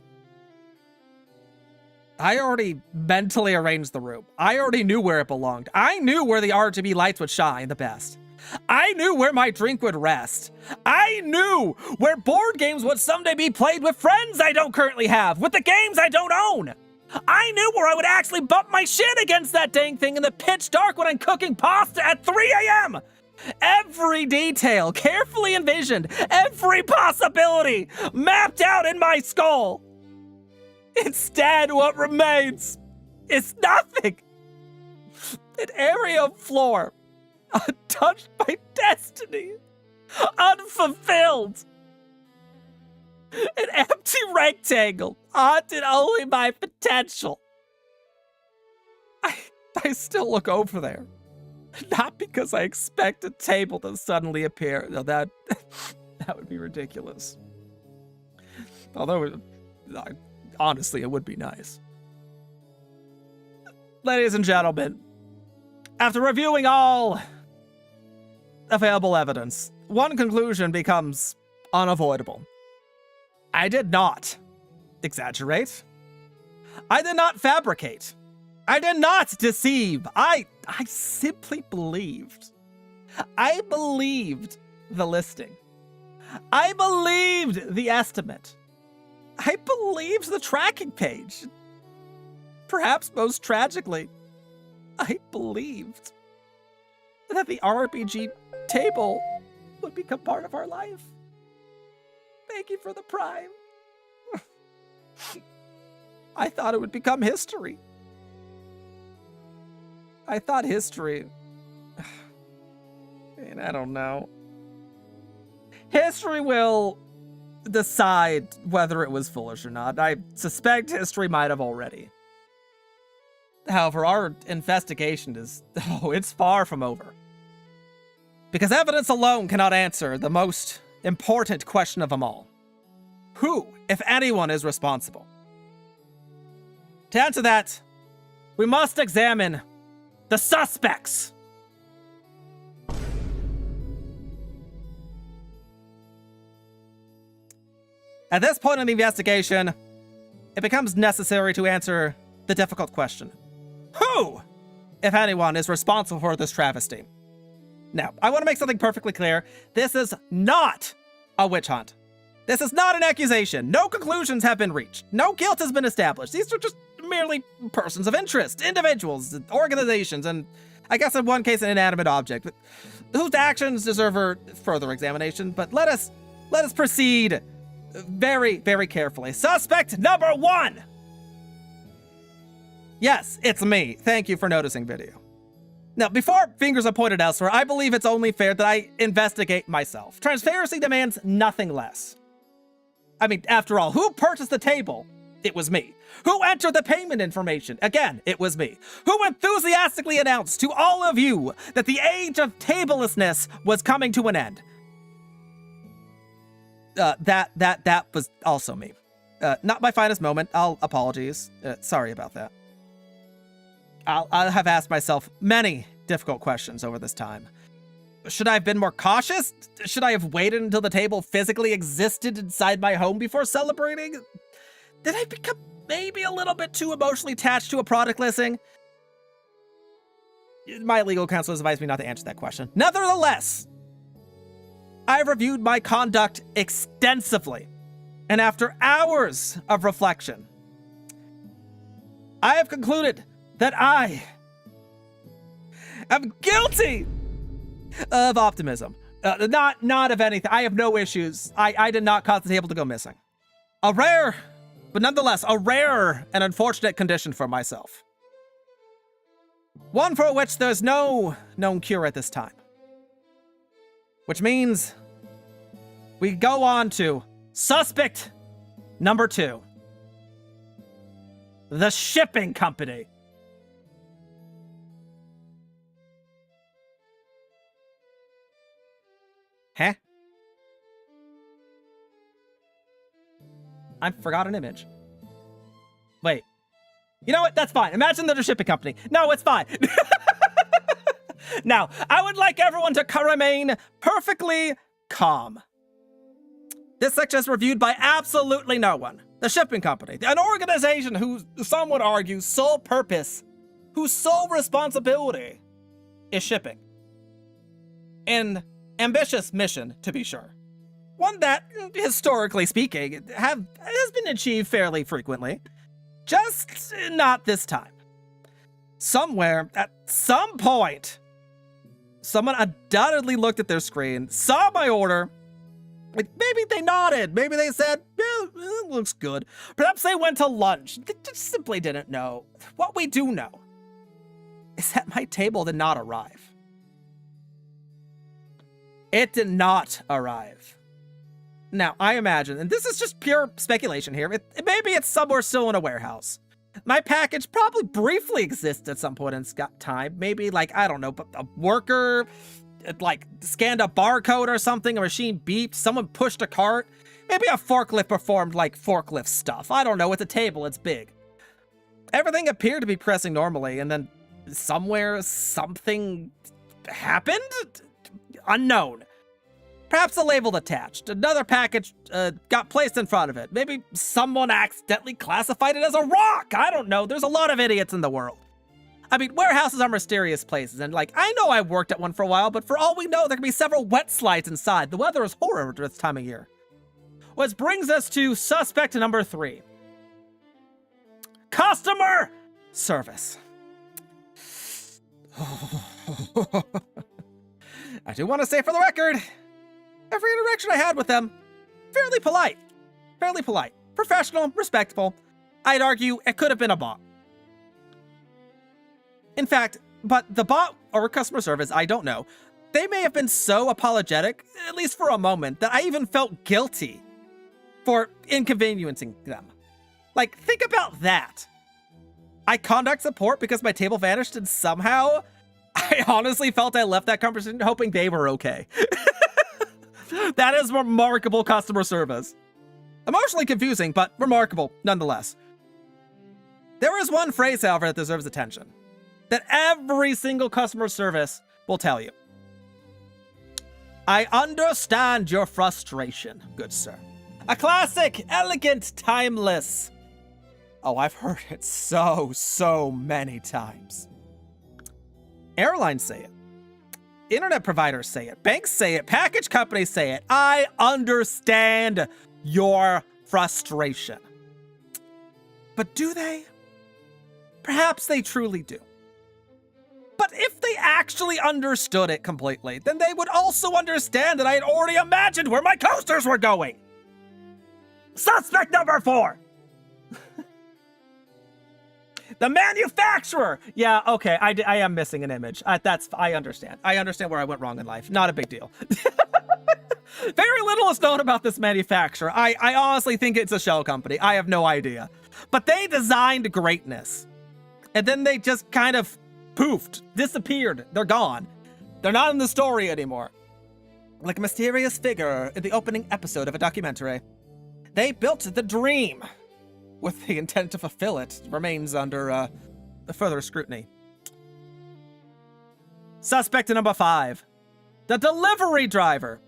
I already mentally arranged the room. I already knew where it belonged. I knew where the RGB lights would shine the best. I knew where my drink would rest. I knew where board games would someday be played with friends I don't currently have, with the games I don't own. I knew where I would actually bump my shin against that dang thing in the pitch dark when I'm cooking pasta at 3 a.m. Every detail carefully envisioned, every possibility mapped out in my skull. Instead, what remains is nothing. An area of floor, untouched by destiny, unfulfilled. An empty rectangle, haunted only by potential. I still look over there. Not because I expect a table to suddenly appear. No, that would be ridiculous. Although, honestly, it would be nice. Ladies and gentlemen, after reviewing all available evidence, one conclusion becomes unavoidable. I did not exaggerate. I did not fabricate. I did not deceive. I simply believed. I believed the listing. I believed the estimate. I believed the tracking page. Perhaps most tragically, I believed that the RPG table would become part of our life. Thank you for the prime. I thought it would become history. I thought history... And I don't know. History will decide whether it was foolish or not. I suspect history might have already. However, our investigation is... Oh, it's far from over. Because evidence alone cannot answer the most important question of them all. Who, if anyone, is responsible? To answer that, we must examine the suspects. At this point in the investigation, it becomes necessary to answer the difficult question. Who, if anyone, is responsible for this travesty? Now, I want to make something perfectly clear. This is not a witch hunt. This is not an accusation. No conclusions have been reached. No guilt has been established. These are just merely persons of interest, individuals, organizations, and I guess in one case an inanimate object, whose actions deserve further examination. But let us Let us proceed very, very carefully. Suspect number 1! Yes, it's me. Thank you for noticing, video. Now, before fingers are pointed elsewhere, I believe it's only fair that I investigate myself. Transparency demands nothing less. I mean, after all, who purchased the table? It was me. Who entered the payment information? Again, it was me. Who enthusiastically announced to all of you that the age of tablelessness was coming to an end? That was also me. Not my finest moment. I'll apologies. Sorry about that. I'll have asked myself many difficult questions over this time. Should I have been more cautious? Should I have waited until the table physically existed inside my home before celebrating? Did I become maybe a little bit too emotionally attached to a product listing? My legal counsel has advised me not to answer that question. Nevertheless, I've reviewed my conduct extensively, and after hours of reflection, I have concluded that I am guilty of optimism. Not of anything. I have no issues. I did not cause the table to go missing. A rare, but nonetheless, a rare and unfortunate condition for myself. One for which there's no known cure at this time. Which means we go on to suspect number 2. The shipping company. Huh? I forgot an image. Wait. You know what? That's fine. Imagine they're a shipping company. No, it's fine. Now, I would like everyone to remain perfectly calm. This section is reviewed by absolutely no one. The shipping company, an organization whose, some would argue, sole purpose, whose sole responsibility is shipping. An ambitious mission, to be sure. One that, historically speaking, has been achieved fairly frequently. Just not this time. Somewhere, at some point, someone undoubtedly looked at their screen, saw my order. Maybe they nodded. Maybe they said, yeah, it looks good. Perhaps they went to lunch. They just simply didn't know. What we do know is that my table did not arrive. It did not arrive. Now, I imagine, and this is just pure speculation here, maybe it's somewhere still in a warehouse. My package probably briefly exists at some point in time. Maybe, like, I don't know, but a worker, like, scanned a barcode or something, a machine beeped, someone pushed a cart. Maybe a forklift performed, like, forklift stuff. I don't know, it's a table, it's big. Everything appeared to be pressing normally, and then somewhere, something happened? Unknown. Perhaps a label attached. Another package got placed in front of it. Maybe someone accidentally classified it as a rock. I don't know. There's a lot of idiots in the world. I mean, warehouses are mysterious places. And, like, I know I worked at one for a while, but for all we know, there could be several wet slides inside. The weather is horrible this time of year. Which brings us to suspect number 3. Customer service. I do want to say for the record, every interaction I had with them, fairly polite, professional, respectful. I'd argue it could have been a bot. In fact, but the bot or customer service, I don't know. They may have been so apologetic, at least for a moment, that I even felt guilty for inconveniencing them. Like, think about that. I conduct support because my table vanished, and somehow I honestly felt I left that conversation hoping they were okay. That is remarkable customer service. Emotionally confusing, but remarkable nonetheless. There is one phrase, however, that deserves attention, that every single customer service will tell you. I understand your frustration, good sir. A classic, elegant, timeless. Oh, I've heard it so many times. Airlines say it. Internet providers say it. Banks say it. Package companies say it. I understand your frustration. But do they? Perhaps they truly do. But if they they actually understood it completely, then they would also understand that I had already imagined where my coasters were going. Suspect number 4. The manufacturer. Yeah, okay, I am missing an image. I understand. I understand where I went wrong in life. Not a big deal. Very little is known about this manufacturer. I honestly think it's a shell company. I have no idea. But they designed greatness. And then they just kind of poofed, disappeared. They're gone. They're not in the story anymore. Like a mysterious figure in the opening episode of a documentary. They built the dream. With the intent to fulfill it remains under further scrutiny. Suspect number 5. The delivery driver.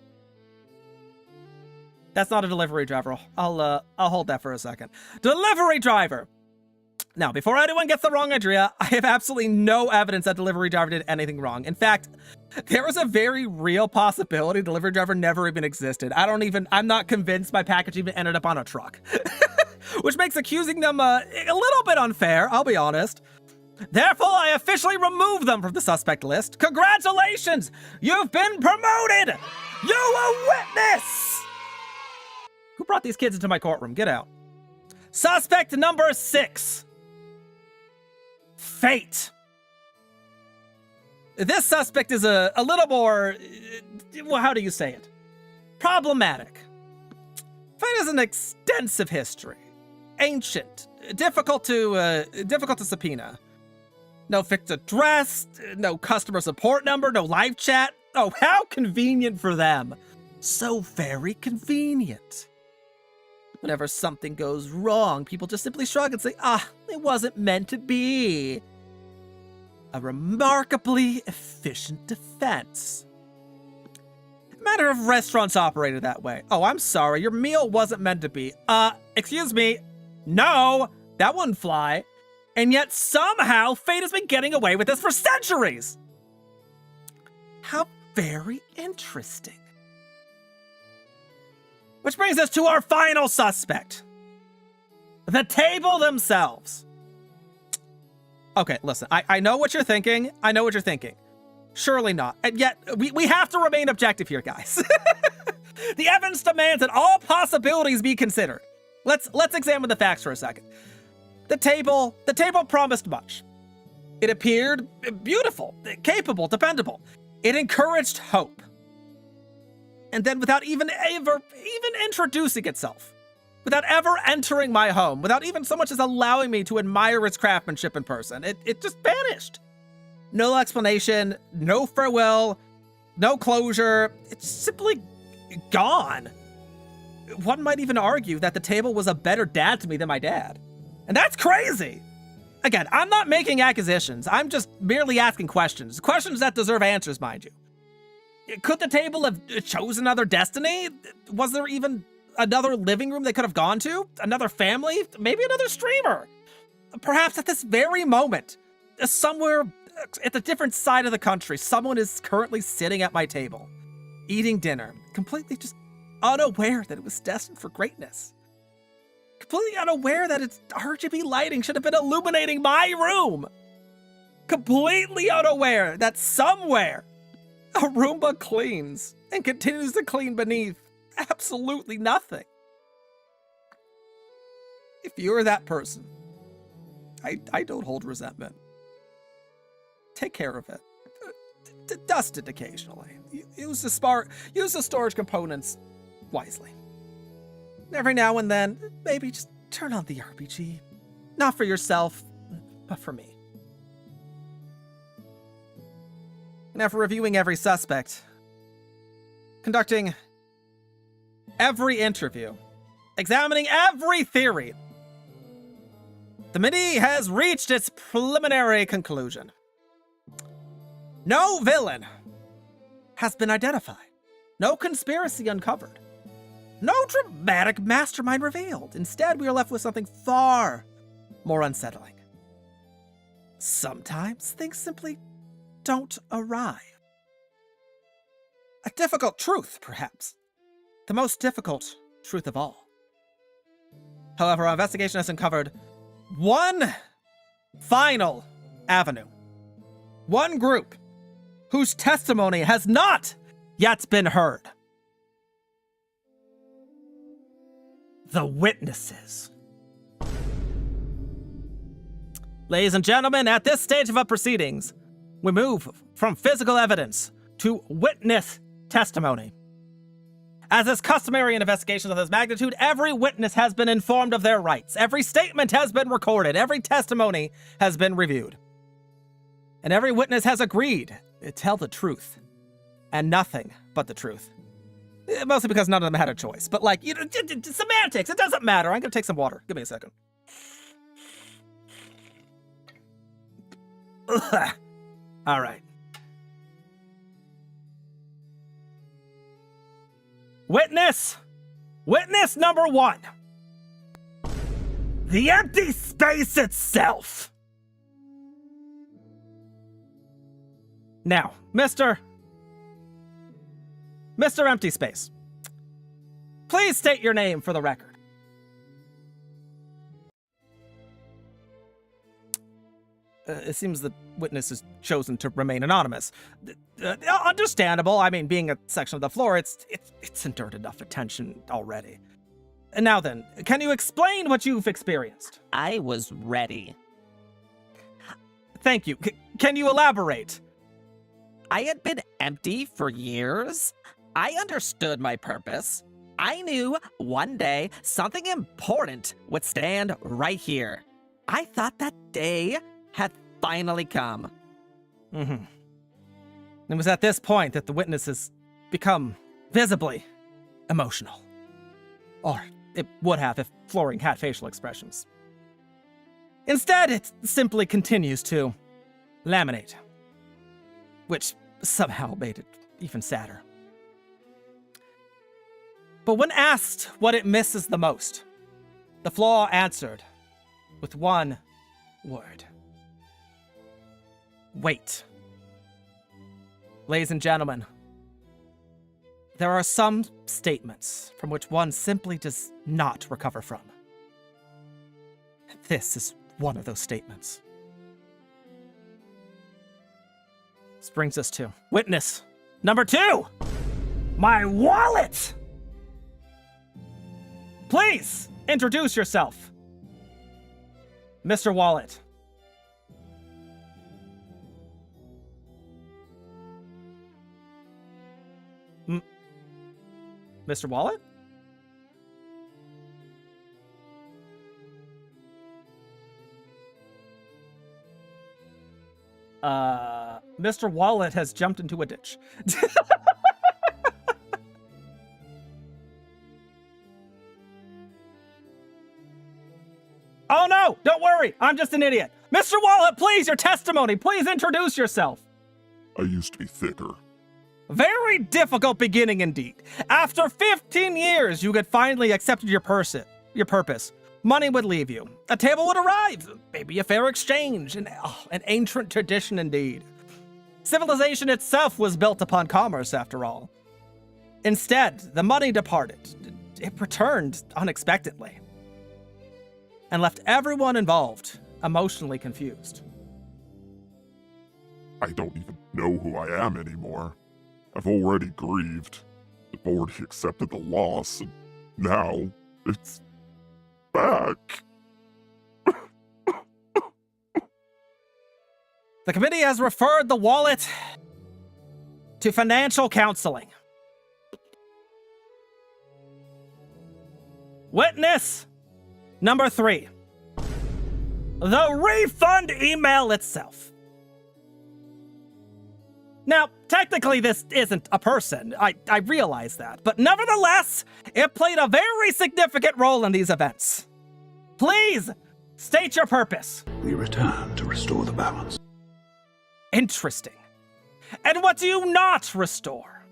That's not a delivery driver. I'll hold that for a second. Delivery driver. Now, before anyone gets the wrong idea, I have absolutely no evidence that delivery driver did anything wrong. In fact, there is a very real possibility delivery driver never even existed. I'm not convinced my package even ended up on a truck. Which makes accusing them a little bit unfair, I'll be honest. Therefore, I officially remove them from the suspect list. Congratulations! You've been promoted! You a witness! Who brought these kids into my courtroom? Get out. Suspect number 6. Fate. This suspect is a little more, well, how do you say it? Problematic. Fate has an extensive history. Ancient. Difficult to subpoena. No fixed address, no customer support number, no live chat. Oh, how convenient for them. So very convenient. Whenever something goes wrong, people just simply shrug and say, it wasn't meant to be. A remarkably efficient defense. Matter of restaurants operated that way. Oh, I'm sorry, your meal wasn't meant to be. Excuse me. No, that wouldn't fly. And yet somehow fate has been getting away with this for centuries. How very interesting. Which brings us to our final suspect. The table themselves. Okay, listen, I know what you're thinking. I know what you're thinking. Surely not. And yet, we have to remain objective here, guys. The evidence demands that all possibilities be considered. Let's examine the facts for a second. The table promised much. It appeared beautiful, capable, dependable. It encouraged hope. And then without even introducing itself, without ever entering my home, without even so much as allowing me to admire its craftsmanship in person, it just vanished. No explanation, no farewell, no closure. It's simply gone. One might even argue that the table was a better dad to me than my dad. And that's crazy. Again, I'm not making accusations. I'm just merely asking questions. Questions that deserve answers, mind you. Could the table have chosen another destiny? Was there even another living room they could have gone to? Another family? Maybe another streamer? Perhaps at this very moment, somewhere at a different side of the country, someone is currently sitting at my table, eating dinner, completely just unaware that it was destined for greatness. Completely unaware that its RGB lighting should have been illuminating my room. Completely unaware that somewhere a Roomba cleans and continues to clean beneath absolutely nothing. If you're that person, I don't hold resentment. Take care of it. Dust it occasionally. Use the storage components wisely. Every now and then, maybe just turn on the RPG. Not for yourself, but for me. And after reviewing every suspect, conducting every interview, examining every theory, the committee has reached its preliminary conclusion. No villain has been identified. No conspiracy uncovered. No dramatic mastermind revealed. Instead, we are left with something far more unsettling. Sometimes things simply don't arrive. A difficult truth, perhaps. The most difficult truth of all. However, our investigation has uncovered one final avenue. One group whose testimony has not yet been heard. The witnesses. Ladies and gentlemen, at this stage of our proceedings, we move from physical evidence to witness testimony. As is customary in investigations of this magnitude, every witness has been informed of their rights. Every statement has been recorded. Every testimony has been reviewed. And every witness has agreed to tell the truth and nothing but the truth. Mostly because none of them had a choice. But like, semantics, it doesn't matter. I'm gonna take some water. Give me a second. All right. Witness number 1. The empty space itself. Now, Mr. Empty Space, please state your name for the record. It seems the witness has chosen to remain anonymous. Understandable. I mean, being a section of the floor, it's endured enough attention already. And now then, can you explain what you've experienced? I was ready. Thank you. Can you elaborate? I had been empty for years. I understood my purpose. I knew one day something important would stand right here. I thought that day had finally come. Mm-hmm. It was at this point that the witnesses become visibly emotional. Or it would have if flooring had facial expressions. Instead, it simply continues to laminate, which somehow made it even sadder. But when asked what it misses the most, the floor answered with one word. Wait. Ladies and gentlemen, there are some statements from which one simply does not recover from. This is one of those statements. This brings us to witness number 2, my wallet! Please introduce yourself, Mr. Wallet. Mr. Wallet? Mr. Wallet has jumped into a ditch. Oh no, don't worry, I'm just an idiot. Mr. Wallet, please, your testimony, please introduce yourself. I used to be thicker. Very difficult beginning indeed. After 15 years, you had finally accepted your purpose. Money would leave you. A table would arrive. Maybe a fair exchange. An ancient tradition indeed. Civilization itself was built upon commerce, after all. Instead, the money departed. It returned unexpectedly and left everyone involved emotionally confused. I don't even know who I am anymore. I've already grieved. I've already accepted the loss, and now it's back. The committee has referred the wallet to financial counseling. Witness number 3. The refund email itself. Now, technically this isn't a person, I realize that, but nevertheless, it played a very significant role in these events. Please, state your purpose. We return to restore the balance. Interesting. And what do you not restore?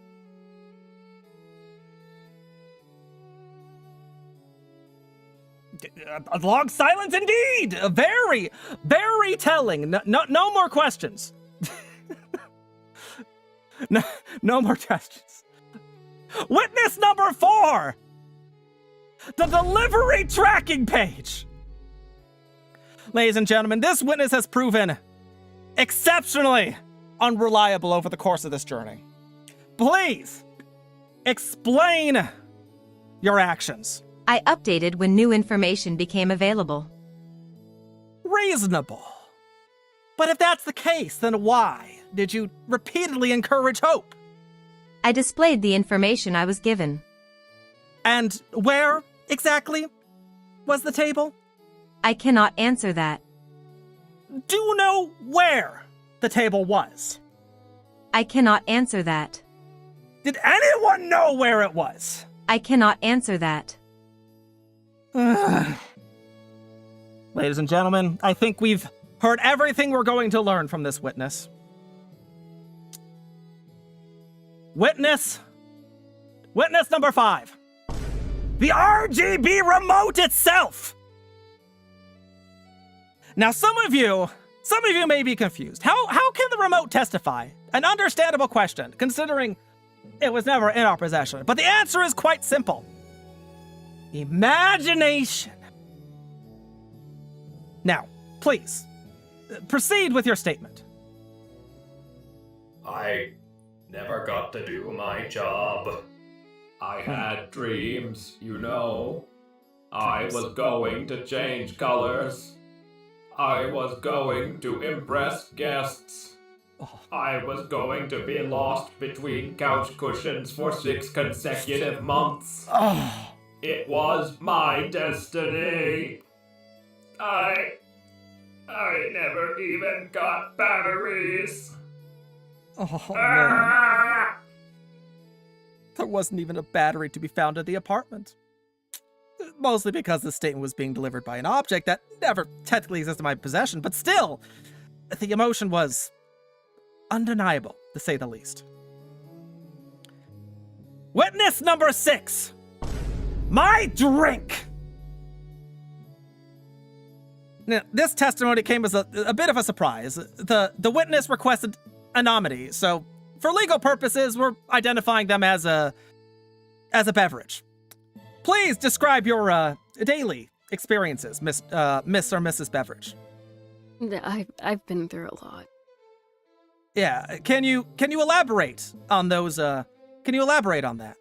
A long silence indeed! Very, very telling. No more questions. No more questions. Witness number 4! The delivery tracking page! Ladies and gentlemen, this witness has proven exceptionally unreliable over the course of this journey. Please explain your actions. I updated when new information became available. Reasonable. But if that's the case, then why did you repeatedly encourage hope? I displayed the information I was given. And where exactly was the table? I cannot answer that. Do you know where the table was? I cannot answer that. Did anyone know where it was? I cannot answer that. Ladies and gentlemen, I think we've heard everything we're going to learn from this witness. Witness number 5. The RGB remote itself! Now, some of you may be confused. How can the remote testify? An understandable question, considering it was never in our possession. But the answer is quite simple. Imagination. Now, please, proceed with your statement. I never got to do my job. I had dreams, you know. I was going to change colors. I was going to impress guests. I was going to be lost between couch cushions for 6 consecutive months. It was my destiny. I never even got batteries. Oh, man. There wasn't even a battery to be found at the apartment. Mostly because the statement was being delivered by an object that never technically exists in my possession, but still, the emotion was undeniable, to say the least. Witness number 6. My drink! Now, this testimony came as a bit of a surprise. The witness requested anonymity, so for legal purposes, we're identifying them as a beverage. Please describe your daily experiences, Miss or Mrs. Beverage. I've been through a lot. Yeah, can you elaborate on those? Can you elaborate on that?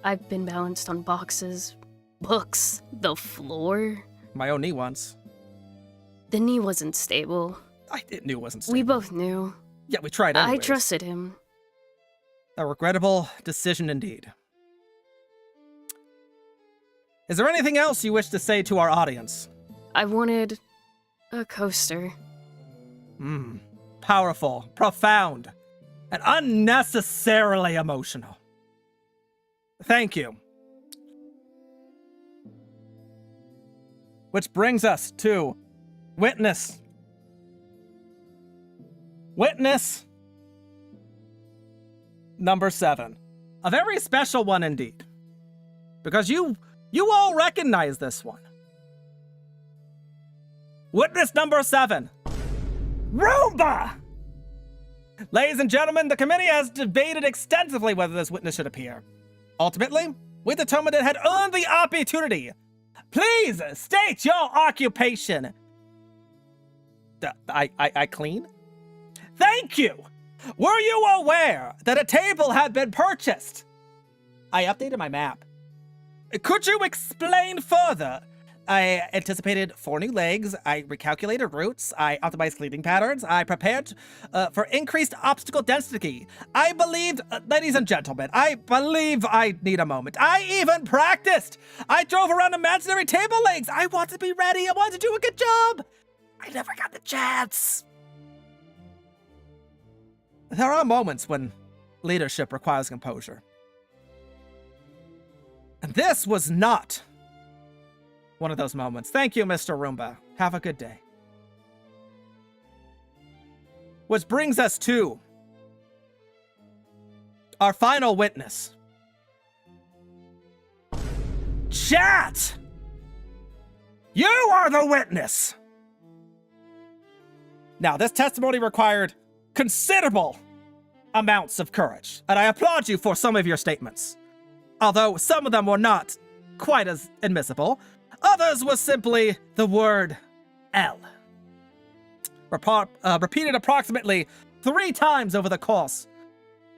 I've been balanced on boxes, books, the floor. My own knee once. The knee wasn't stable. I knew it wasn't stable. We both knew. Yeah, we tried anyways. I trusted him. A regrettable decision indeed. Is there anything else you wish to say to our audience? I wanted a coaster. Powerful, profound, and unnecessarily emotional. Thank you. Which brings us to witness number 7. A very special one indeed. Because you all recognize this one. Witness number 7. Roomba! Ladies and gentlemen, the committee has debated extensively whether this witness should appear. Ultimately, we determined it had earned the opportunity. Please state your occupation. I clean? Thank you! Were you aware that a table had been purchased? I updated my map. Could you explain further? I anticipated 4 new legs, I recalculated routes, I optimized cleaning patterns, I prepared for increased obstacle density. I believed, ladies and gentlemen, I believe I need a moment. I even practiced! I drove around imaginary table legs! I want to be ready, I want to do a good job! I never got the chance! There are moments when leadership requires composure. And this was not one of those moments. Thank you, Mr. Roomba. Have a good day. Which brings us to our final witness. Chat! You are the witness! Now, this testimony required considerable amounts of courage, and I applaud you for some of your statements. Although some of them were not quite as admissible, others was simply the word L. repeated approximately 3 times over the course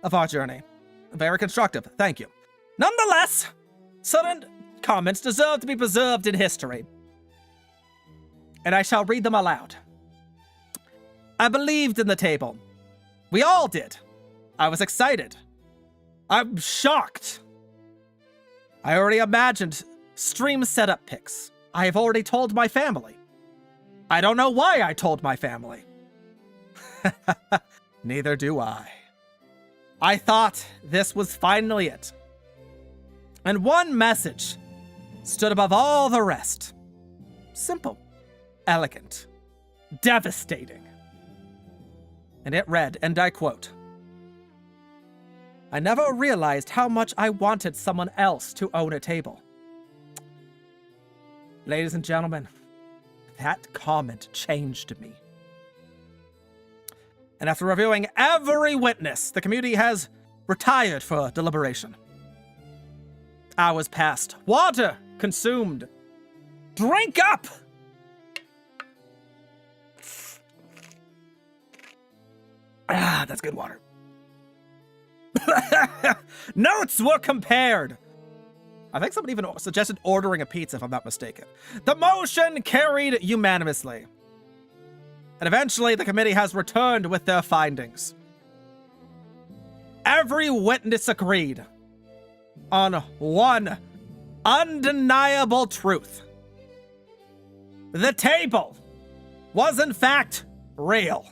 of our journey. Very constructive, thank you. Nonetheless, certain comments deserve to be preserved in history, and I shall read them aloud. I believed in the table. We all did. I was excited. I'm shocked. I already imagined stream setup pics. I have already told my family. I don't know why I told my family. Neither do I. I thought this was finally it. And one message stood above all the rest. Simple, elegant, devastating. And it read, and I quote, I never realized how much I wanted someone else to own a table. Ladies and gentlemen, that comment changed me. And after reviewing every witness, the community has retired for deliberation. Hours passed. Water consumed. Drink up! Ah, that's good water. Notes were compared. I think someone even suggested ordering a pizza, if I'm not mistaken. The motion carried unanimously. And eventually, the committee has returned with their findings. Every witness agreed on one undeniable truth. The table was, in fact, real.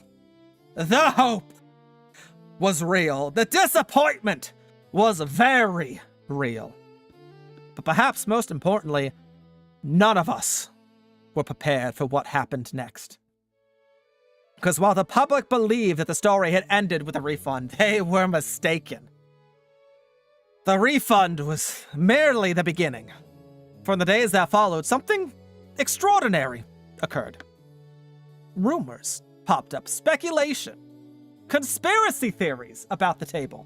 The hope was real. The disappointment was very real. But perhaps most importantly, none of us were prepared for what happened next. Because while the public believed that the story had ended with a refund, they were mistaken. The refund was merely the beginning. For in the days that followed, something extraordinary occurred. Rumors popped up, speculation, conspiracy theories about the table.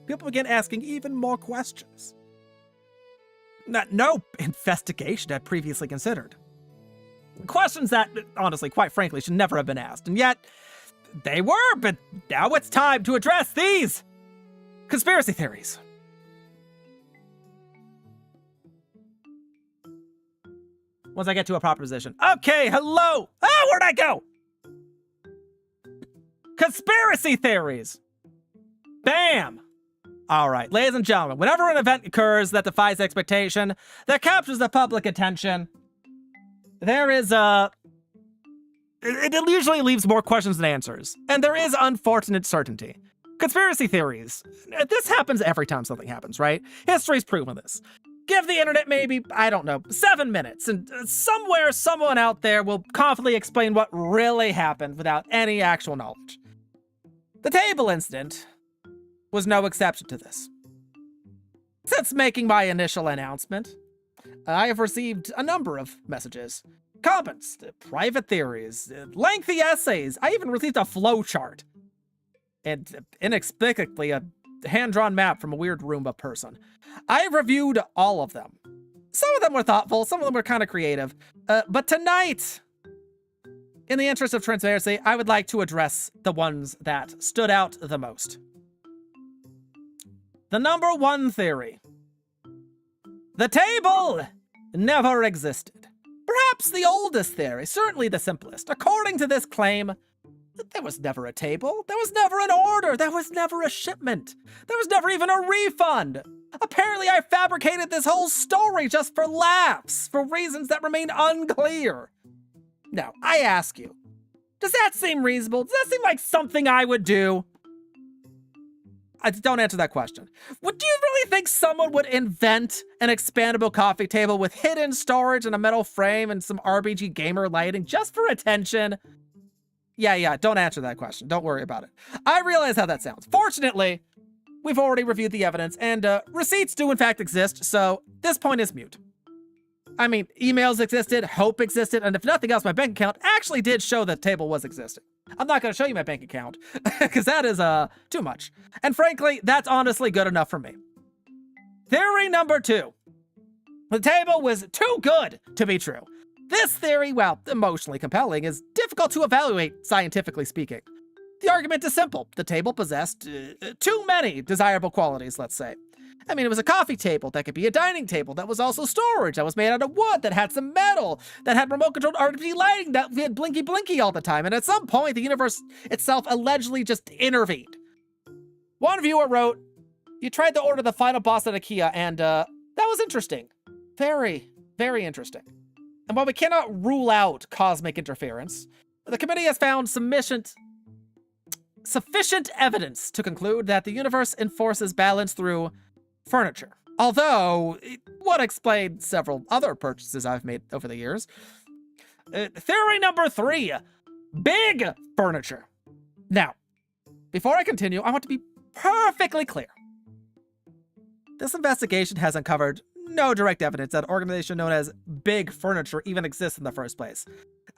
People began asking even more questions that no investigation had previously considered. Questions that, honestly, quite frankly, should never have been asked. And yet, they were, but now it's time to address these conspiracy theories. Once I get to a proper position. Okay, hello! Ah, where'd I go? Conspiracy theories! Bam! Alright, ladies and gentlemen, whenever an event occurs that defies expectation, that captures the public attention, there is it usually leaves more questions than answers. And there is unfortunate certainty. Conspiracy theories. This happens every time something happens, right? History's proven this. Give the internet maybe, I don't know, 7 minutes, and somewhere, someone out there will confidently explain what really happened without any actual knowledge. The table incident was no exception to this. Since making my initial announcement, I have received a number of messages, comments, private theories, lengthy essays. I even received a flowchart. And inexplicably, a hand-drawn map from a weird Roomba person. I reviewed all of them. Some of them were thoughtful, some of them were kind of creative. But tonight, in the interest of transparency, I would like to address the ones that stood out the most. The number one theory. The table never existed. Perhaps the oldest theory, certainly the simplest. According to this claim, there was never a table. There was never an order. There was never a shipment. There was never even a refund. Apparently, I fabricated this whole story just for laughs, for reasons that remain unclear. Now, I ask you, does that seem reasonable? Does that seem like something I would do? Don't answer that question. Would you really think someone would invent an expandable coffee table with hidden storage and a metal frame and some RBG gamer lighting just for attention? Yeah, don't answer that question. Don't worry about it. I realize how that sounds. Fortunately, we've already reviewed the evidence, and receipts do in fact exist, so this point is moot. I mean, emails existed, hope existed, and if nothing else, my bank account actually did show that the table was existing. I'm not going to show you my bank account, because that is too much. And frankly, that's honestly good enough for me. Theory number 2. The table was too good to be true. This theory, while emotionally compelling, is difficult to evaluate scientifically speaking. The argument is simple. The table possessed too many desirable qualities, let's say. I mean, it was a coffee table that could be a dining table that was also storage, that was made out of wood, that had some metal, that had remote-controlled RGB lighting, that had blinky-blinky all the time, and at some point, the universe itself allegedly just intervened. One viewer wrote, "You tried to order the final boss at IKEA, and that was interesting. Very, very interesting. And while we cannot rule out cosmic interference, the committee has found sufficient evidence to conclude that the universe enforces balance through furniture. Although, it would explain several other purchases I've made over the years. Theory number 3, big furniture. Now, before I continue, I want to be perfectly clear. This investigation has uncovered no direct evidence that an organization known as Big Furniture even exists in the first place.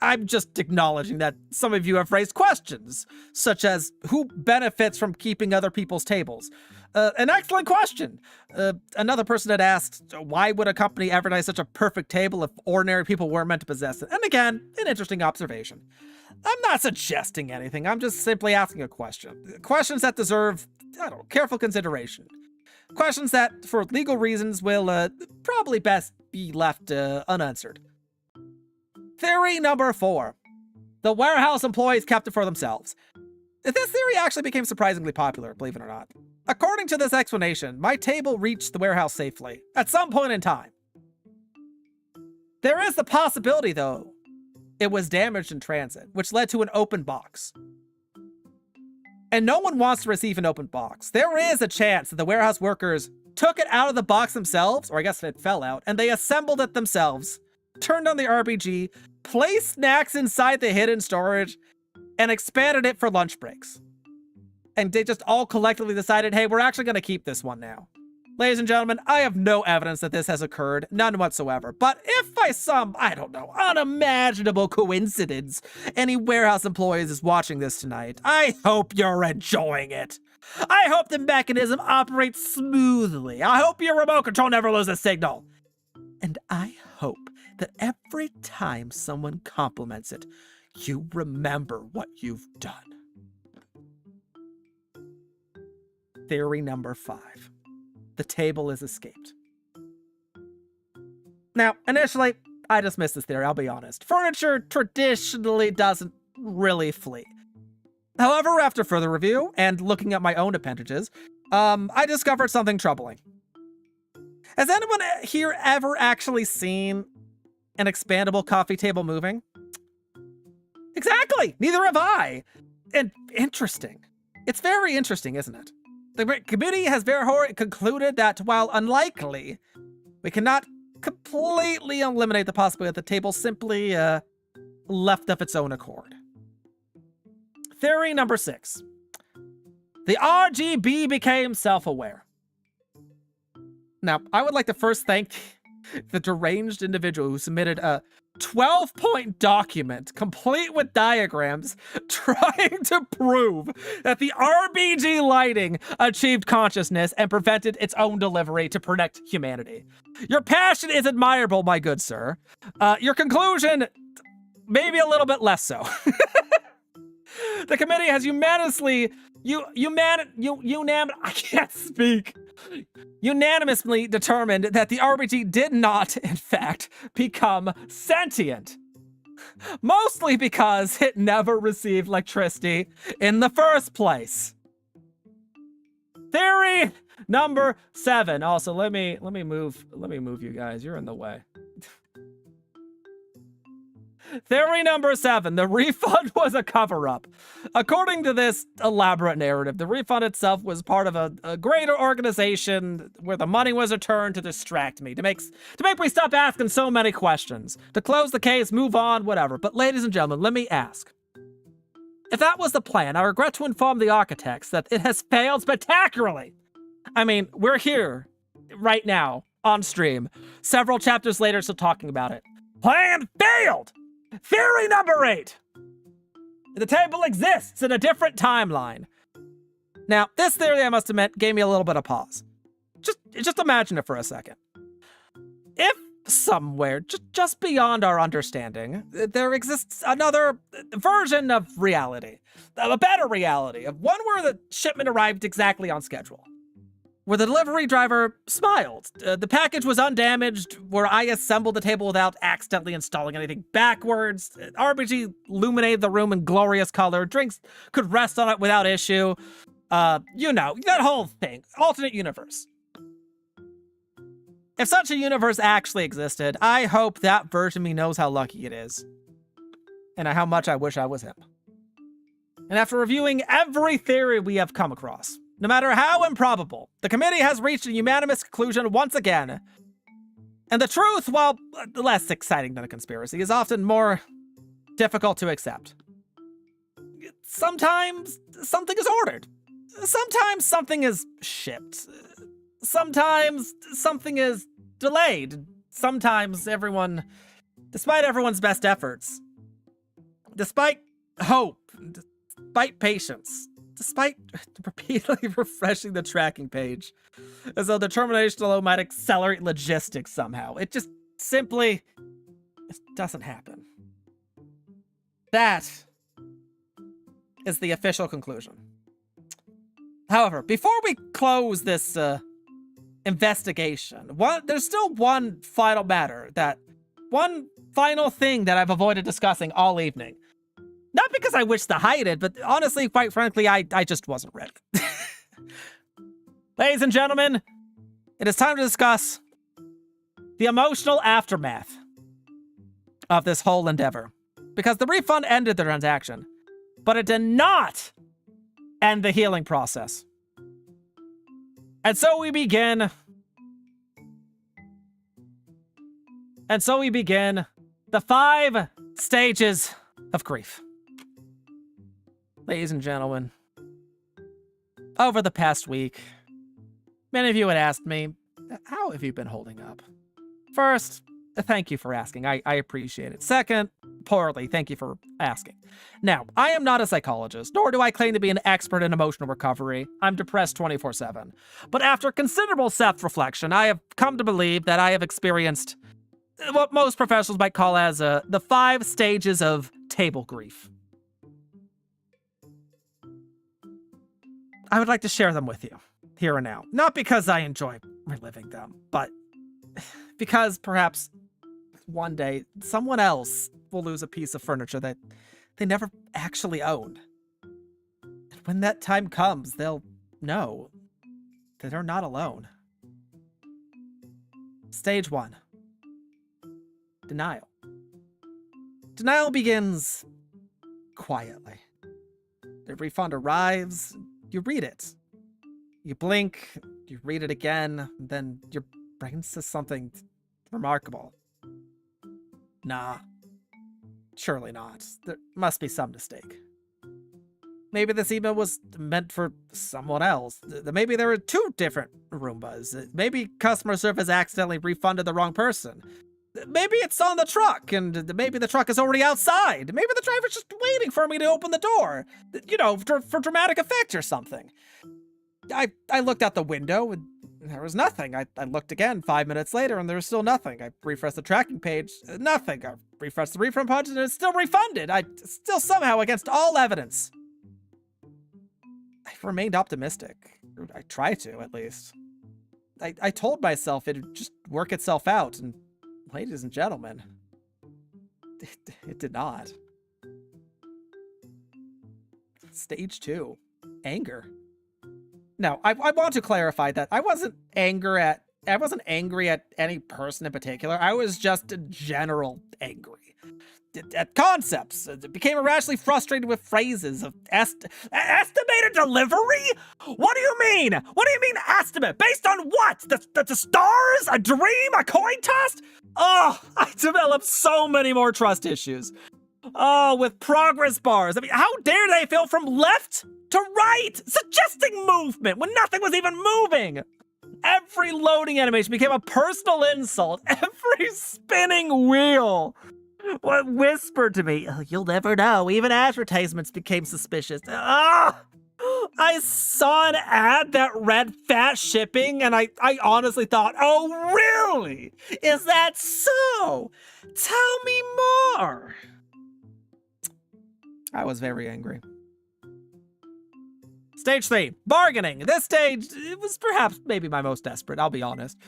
I'm just acknowledging that some of you have raised questions, such as who benefits from keeping other people's tables? An excellent question. Another person had asked, why would a company advertise such a perfect table if ordinary people weren't meant to possess it? And again, an interesting observation. I'm not suggesting anything. I'm just simply asking a question. Questions that deserve, careful consideration. Questions that, for legal reasons, will probably best be left unanswered. Theory number 4. The warehouse employees kept it for themselves. This theory actually became surprisingly popular, believe it or not. According to this explanation, my table reached the warehouse safely, at some point in time. There is the possibility, though, it was damaged in transit, which led to an open box. And no one wants to receive an open box. There is a chance that the warehouse workers took it out of the box themselves, or I guess it fell out, and they assembled it themselves, turned on the RPG, placed snacks inside the hidden storage, and expanded it for lunch breaks. And they just all collectively decided, hey, we're actually going to keep this one now. Ladies and gentlemen, I have no evidence that this has occurred, none whatsoever. But if by some, unimaginable coincidence, any warehouse employees is watching this tonight, I hope you're enjoying it. I hope the mechanism operates smoothly. I hope your remote control never loses signal. And I hope that every time someone compliments it, you remember what you've done. Theory number 5. The table is escaped. Now, initially, I dismissed this theory, I'll be honest. Furniture traditionally doesn't really flee. However, after further review and looking at my own appendages, I discovered something troubling. Has anyone here ever actually seen an expandable coffee table moving? Exactly! Neither have I! And interesting. It's very interesting, isn't it? The committee has therefore concluded that while unlikely, we cannot completely eliminate the possibility that the table simply left of its own accord. Theory number 6. The RGB became self-aware. Now, I would like to first thank the deranged individual who submitted a 12-point document complete with diagrams trying to prove that the RBG lighting achieved consciousness and prevented its own delivery to protect humanity. Your passion is admirable, my good sir. Your conclusion, maybe a little bit less so. The committee has unanimously determined that the RBG did not, in fact, become sentient. Mostly because it never received electricity in the first place. Theory number 7. Also, let me move you guys. You're in the way. Theory number 7, the refund was a cover-up. According to this elaborate narrative, the refund itself was part of a greater organization where the money was returned to distract me, to make me stop asking so many questions, to close the case, move on, whatever. But ladies and gentlemen, let me ask. If that was the plan, I regret to inform the architects that it has failed spectacularly. I mean, we're here right now on stream, several chapters later, still talking about it. Plan failed! Theory number 8. The table exists in a different timeline. Now, this theory, I must admit, gave me a little bit of pause. Just imagine it for a second. If somewhere, just beyond our understanding, there exists another version of reality. A better reality, of one where the shipment arrived exactly on schedule. Where the delivery driver smiled. The package was undamaged, where I assembled the table without accidentally installing anything backwards. RBG illuminated the room in glorious color. Drinks could rest on it without issue. You know, that whole thing. Alternate universe. If such a universe actually existed, I hope that version of me knows how lucky it is. And how much I wish I was him. And after reviewing every theory we have come across, no matter how improbable, the committee has reached a unanimous conclusion once again. And the truth, while less exciting than a conspiracy, is often more difficult to accept. Sometimes something is ordered. Sometimes something is shipped. Sometimes something is delayed. Sometimes despite everyone's best efforts, despite hope, despite patience, despite repeatedly refreshing the tracking page, as though determination alone might accelerate logistics somehow, it just simply doesn't happen. That is the official conclusion. However, before we close this investigation, there's still one final matter, one final thing that I've avoided discussing all evening. Not because I wish to hide it, but honestly, quite frankly, I just wasn't ready. Ladies and gentlemen, it is time to discuss the emotional aftermath of this whole endeavor. Because the refund ended the transaction, but it did not end the healing process. And so we begin the 5 stages of grief. Ladies and gentlemen, over the past week, many of you had asked me, how have you been holding up? First, thank you for asking. I appreciate it. Second, poorly. Thank you for asking. Now, I am not a psychologist, nor do I claim to be an expert in emotional recovery. I'm depressed 24/7. But after considerable self-reflection, I have come to believe that I have experienced what most professionals might call as the 5 stages of table grief. I would like to share them with you, here and now. Not because I enjoy reliving them, but because perhaps one day someone else will lose a piece of furniture that they never actually owned. And when that time comes, they'll know that they're not alone. Stage 1. Denial. Denial begins quietly. The refund arrives, you read it. You blink, you read it again, then your brain says something remarkable. Nah, surely not. There must be some mistake. Maybe this email was meant for someone else. Maybe there were 2 different Roombas. Maybe customer service accidentally refunded the wrong person. Maybe it's on the truck, and maybe the truck is already outside. Maybe the driver's just waiting for me to open the door. You know, for dramatic effect or something. I looked out the window, and there was nothing. I looked again 5 minutes later, and there was still nothing. I refreshed the tracking page, nothing. I refreshed the refund page, and it's still refunded. I still somehow, against all evidence, I remained optimistic. I tried to, at least. I told myself it'd just work itself out, and ladies and gentlemen, it did not. Stage 2, anger. Now, I want to clarify that I wasn't angry at any person in particular. I was just in general angry. At concepts. Became irrationally frustrated with phrases of estimated delivery? What do you mean? What do you mean estimate? Based on what? The stars? A dream? A coin toss? Oh, I developed so many more trust issues. Oh, with progress bars. I mean, how dare they feel from left to right? Suggesting movement when nothing was even moving. Every loading animation became a personal insult. Every spinning wheel whispered to me, oh, you'll never know. Even advertisements became suspicious. Ah! I saw an ad that read fat shipping, and I honestly thought, oh, really? Is that so? Tell me more. I was very angry. Stage 3, bargaining. This stage it was perhaps maybe my most desperate, I'll be honest.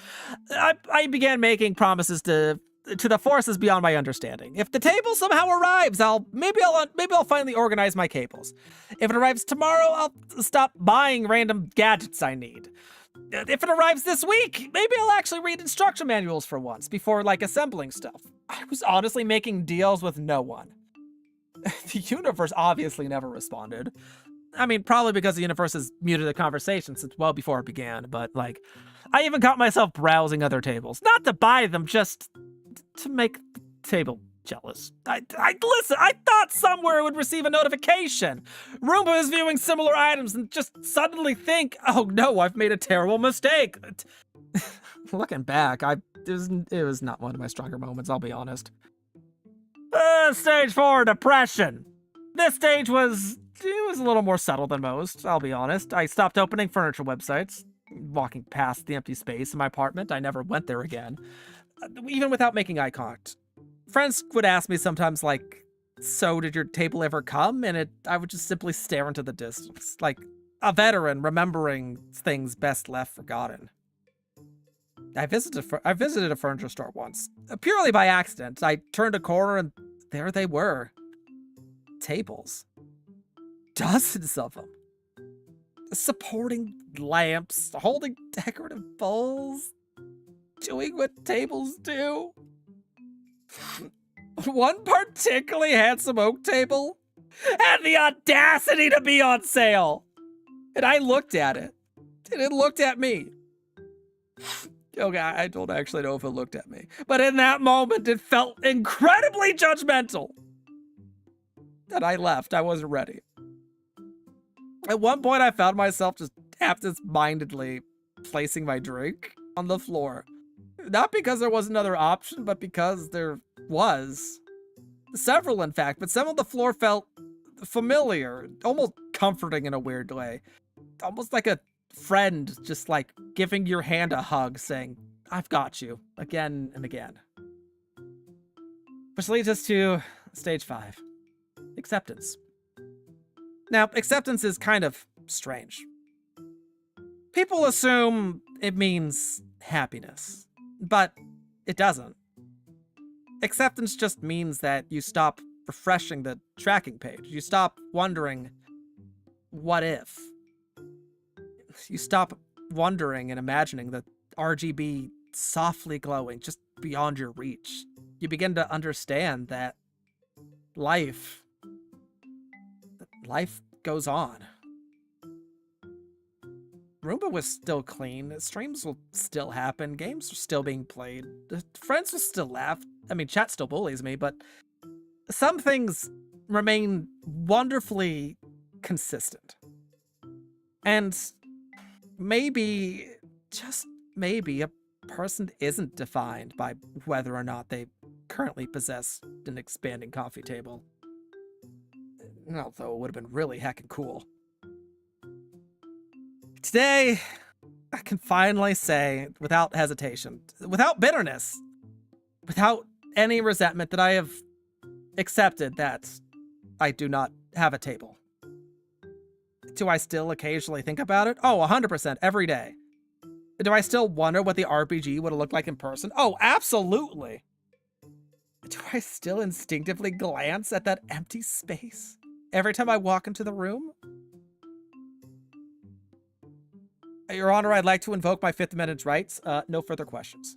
I began making promises to the forces beyond my understanding. If the table somehow arrives, maybe I'll finally organize my cables. If it arrives tomorrow, I'll stop buying random gadgets I need. If it arrives this week, maybe I'll actually read instruction manuals for once before assembling stuff. I was honestly making deals with no one. The universe obviously never responded. I mean, probably because the universe has muted the conversation since well before it began, but I even caught myself browsing other tables. Not to buy them, just to make the table jealous. Listen, I thought somewhere it would receive a notification. Roomba is viewing similar items and just suddenly think, oh no, I've made a terrible mistake. Looking back, it was not one of my stronger moments, I'll be honest. Stage 4, depression. This stage was a little more subtle than most, I'll be honest. I stopped opening furniture websites. Walking past the empty space in my apartment, I never went there again. Even without making eye contact. Friends would ask me sometimes, so did your table ever come? And I would just simply stare into the distance, like a veteran remembering things best left forgotten. I visited a furniture store once, purely by accident. I turned a corner and there they were. Tables. Dozens of them. Supporting lamps, holding decorative bowls, doing what tables do. One particularly handsome oak table had the audacity to be on sale. And I looked at it, and it looked at me. Okay, I don't actually know if it looked at me, but in that moment, it felt incredibly judgmental. And I left. I wasn't ready. At one point, I found myself just absent-mindedly placing my drink on the floor. Not because there was another option, but because there was. Several, in fact, but some of the floor felt familiar, almost comforting in a weird way. Almost like a friend just giving your hand a hug, saying, I've got you, again and again. Which leads us to stage 5, acceptance. Now, acceptance is kind of strange. People assume it means happiness, but it doesn't. Acceptance just means that you stop refreshing the tracking page. You stop wondering, what if? You stop wondering and imagining the RGB softly glowing just beyond your reach. You begin to understand that life goes on. Roomba was still clean. Streams will still happen. Games are still being played. Friends will still laugh. I mean, chat still bullies me, but some things remain wonderfully consistent. And maybe, just maybe, a person isn't defined by whether or not they currently possess an expanding coffee table. Although it would have been really heckin' cool. Today, I can finally say, without hesitation, without bitterness, without any resentment, that I have accepted that I do not have a table. Do I still occasionally think about it? Oh, 100% every day. Do I still wonder what the RPG would have looked like in person? Oh, absolutely. Do I still instinctively glance at that empty space every time I walk into the room? Your Honor, I'd like to invoke my Fifth Amendment rights. No further questions.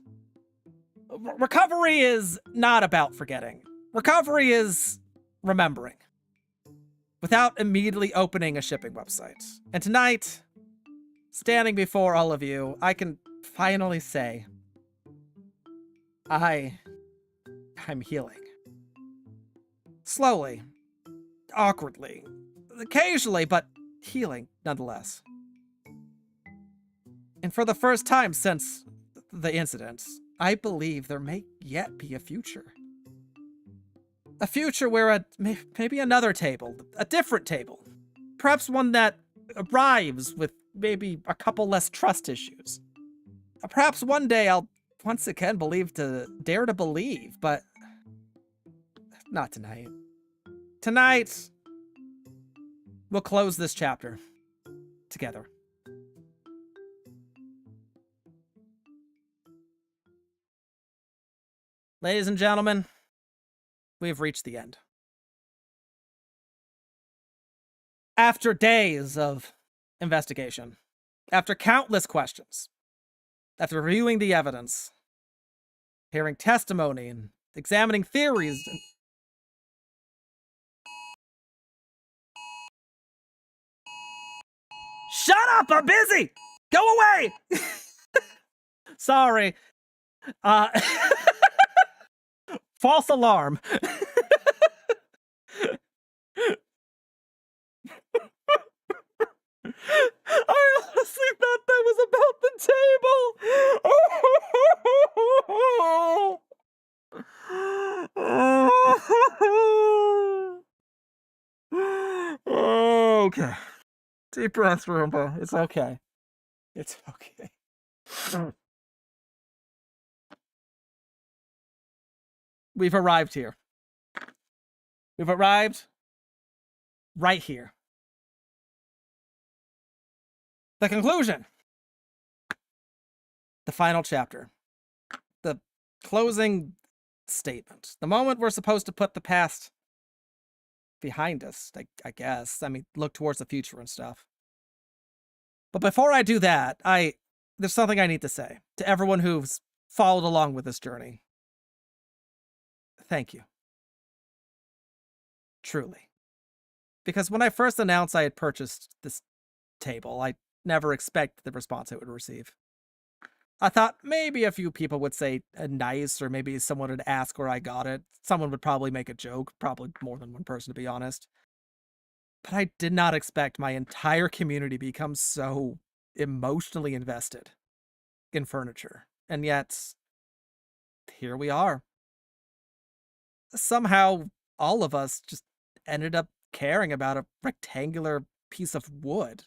Recovery is not about forgetting. Recovery is remembering. Without immediately opening a shipping website. And tonight, standing before all of you, I can finally say, I'm healing. Slowly. Awkwardly. Occasionally, but healing nonetheless. And for the first time since the incident, I believe there may yet be a future. A future where maybe another table, a different table, perhaps one that arrives with maybe a couple less trust issues. Perhaps one day I'll once again dare to believe, but not tonight. Tonight, we'll close this chapter together. Ladies and gentlemen, we have reached the end. After days of investigation, after countless questions, after reviewing the evidence, hearing testimony, and examining theories, Shut up! I'm busy! Go away! Sorry. False alarm. I honestly thought that was about the table. Okay. Deep breath, Roomba. It's okay. It's okay. We've arrived here. We've arrived right here. The conclusion. The final chapter. The closing statement. The moment we're supposed to put the past behind us, I guess. I mean, look towards the future and stuff. But before I do that, there's something I need to say to everyone who's followed along with this journey. Thank you. Truly. Because when I first announced I had purchased this table, I never expected the response it would receive. I thought maybe a few people would say nice, or maybe someone would ask where I got it. Someone would probably make a joke, probably more than one person, to be honest. But I did not expect my entire community to become so emotionally invested in furniture. And yet, here we are. Somehow, all of us just ended up caring about a rectangular piece of wood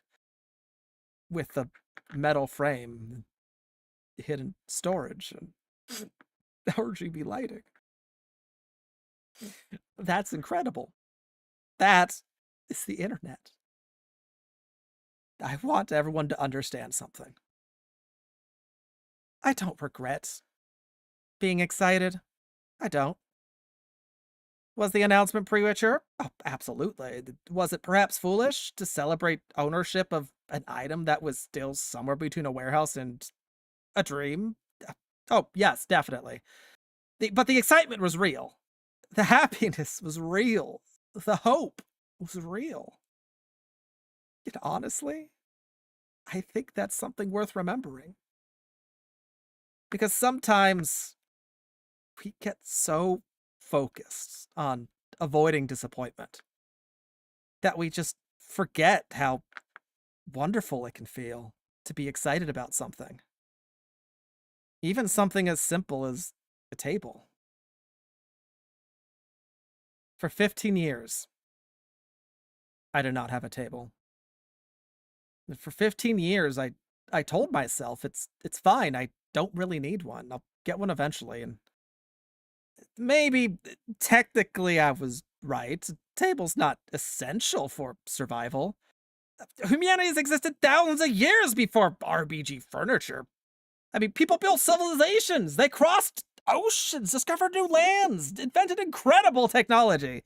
with a metal frame, hidden storage, and RGB lighting. That's incredible. That is the internet. I want everyone to understand something. I don't regret being excited. I don't. Was the announcement premature? Oh, absolutely. Was it perhaps foolish to celebrate ownership of an item that was still somewhere between a warehouse and a dream? Oh, yes, definitely. But the excitement was real. The happiness was real. The hope was real. And honestly, I think that's something worth remembering. Because sometimes we get so focused on avoiding disappointment that we just forget how wonderful it can feel to be excited about something. Even something as simple as a table. For 15 years, I did not have a table. And for 15 years, I told myself it's fine. I don't really need one. I'll get one eventually. And maybe technically I was right. A table's not essential for survival. Humanity has existed thousands of years before RBG furniture. I mean, people built civilizations. They crossed oceans, discovered new lands, invented incredible technology,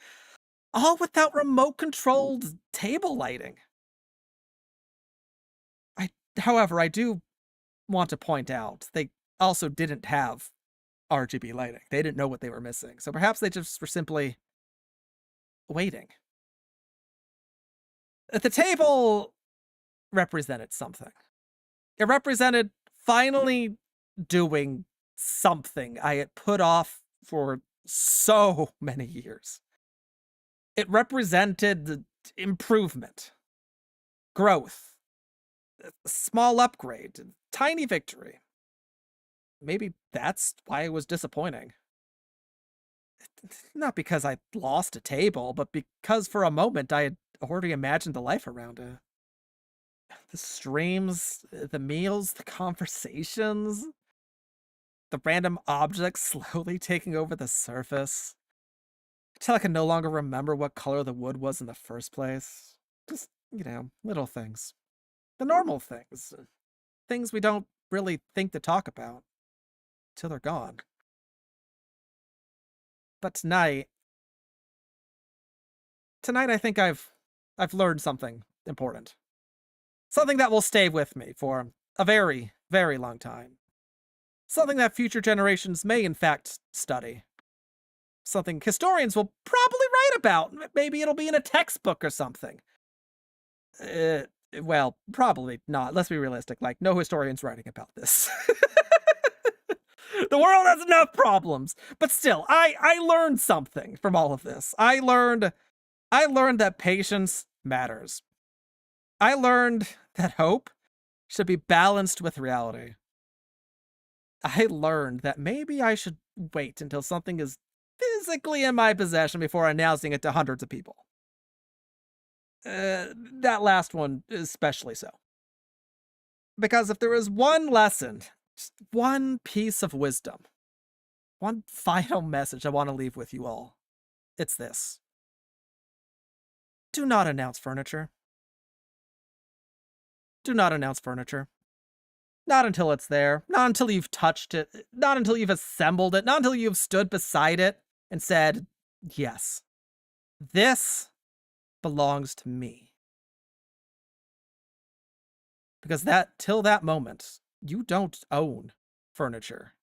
all without remote-controlled table lighting. However, I do want to point out they also didn't have RGB lighting. They didn't know what they were missing. So perhaps they just were simply waiting. The table represented something. It represented finally doing something I had put off for so many years. It represented improvement, growth, a small upgrade, tiny victory. Maybe that's why it was disappointing. Not because I lost a table, but because for a moment I had already imagined the life around it. The streams, the meals, the conversations, the random objects slowly taking over the surface. Until I can no longer remember what color the wood was in the first place. Just, little things. The normal things. Things we don't really think to talk about. Till they're gone. But tonight I think I've learned something important. Something that will stay with me for a very, very long time. Something that future generations may in fact study. Something historians will probably write about. Maybe it'll be in a textbook or something. Well, probably not. Let's be realistic. Like, no historian's writing about this. The world has enough problems. But still, I learned something from all of this. I learned that patience matters. I learned that hope should be balanced with reality. I learned that maybe I should wait until something is physically in my possession before announcing it to hundreds of people. That last one especially so. Because if there is one lesson, just one piece of wisdom, one final message I want to leave with you all, it's this. Do not announce furniture. Do not announce furniture. Not until it's there. Not until you've touched it. Not until you've assembled it. Not until you've stood beside it and said, yes, this belongs to me. Because till that moment, you don't own furniture.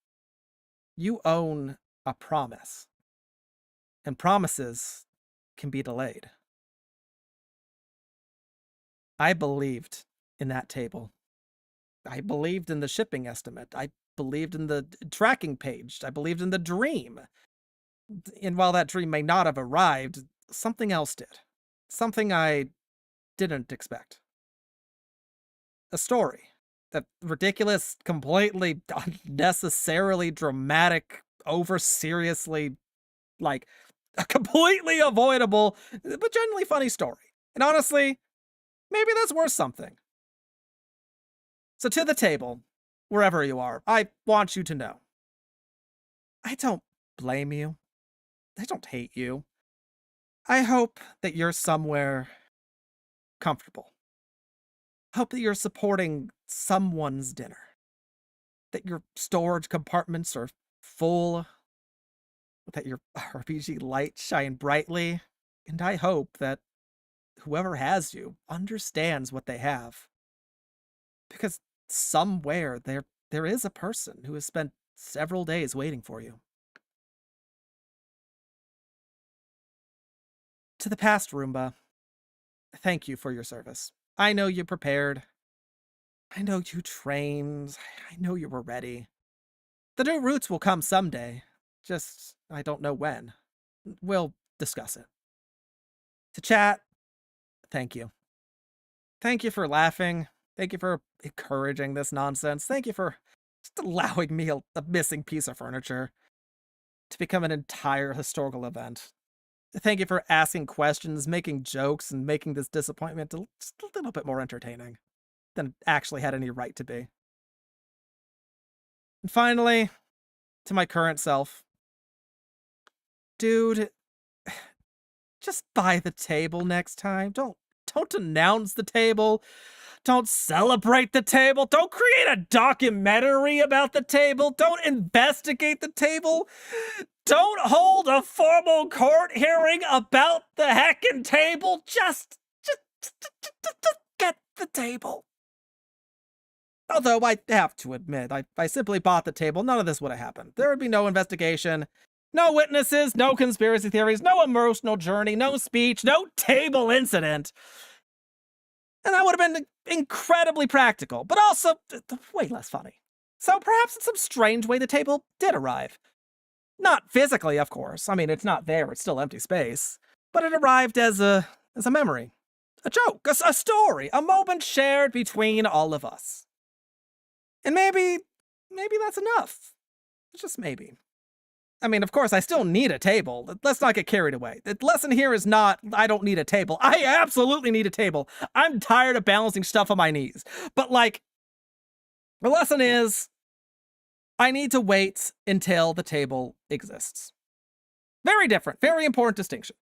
You own a promise. And promises can be delayed. I believed in that table. I believed in the shipping estimate. I believed in the tracking page. I believed in the dream. And while that dream may not have arrived, something else did. Something I didn't expect. A story. That ridiculous, completely unnecessarily dramatic, over-seriously, like, a completely avoidable, but genuinely funny story. And honestly, maybe that's worth something. So to the table, wherever you are, I want you to know. I don't blame you. I don't hate you. I hope that you're somewhere comfortable. Hope that you're supporting someone's dinner. That your storage compartments are full. That your RPG lights shine brightly. And I hope that whoever has you understands what they have. Because somewhere there is a person who has spent several days waiting for you. To the past Roomba, thank you for your service. I know you prepared. I know you trained. I know you were ready. The new routes will come someday. Just, I don't know when. We'll discuss it. To chat, thank you. Thank you for laughing. Thank you for encouraging this nonsense. Thank you for just allowing me a missing piece of furniture to become an entire historical event. Thank you for asking questions, making jokes, and making this disappointment just a little bit more entertaining than it actually had any right to be. And finally, to my current self. Dude, just buy the table next time. Don't announce the table. Don't celebrate the table. Don't create a documentary about the table. Don't investigate the table. Don't hold a formal court hearing about the heckin' table. Just get the table. Although I have to admit, I simply bought the table, none of this would have happened. There would be no investigation, no witnesses, no conspiracy theories, no emotional journey, no speech, no table incident. And that would have been incredibly practical, but also way less funny. So perhaps in some strange way the table did arrive. Not physically, of course. I mean, it's not there, it's still empty space. But it arrived as a memory. A joke, a story, a moment shared between all of us. And maybe that's enough. Just maybe. I mean, of course, I still need a table. Let's not get carried away. The lesson here is not, I don't need a table. I absolutely need a table. I'm tired of balancing stuff on my knees. But, like, the lesson is, I need to wait until the table exists. Very different, very important distinction.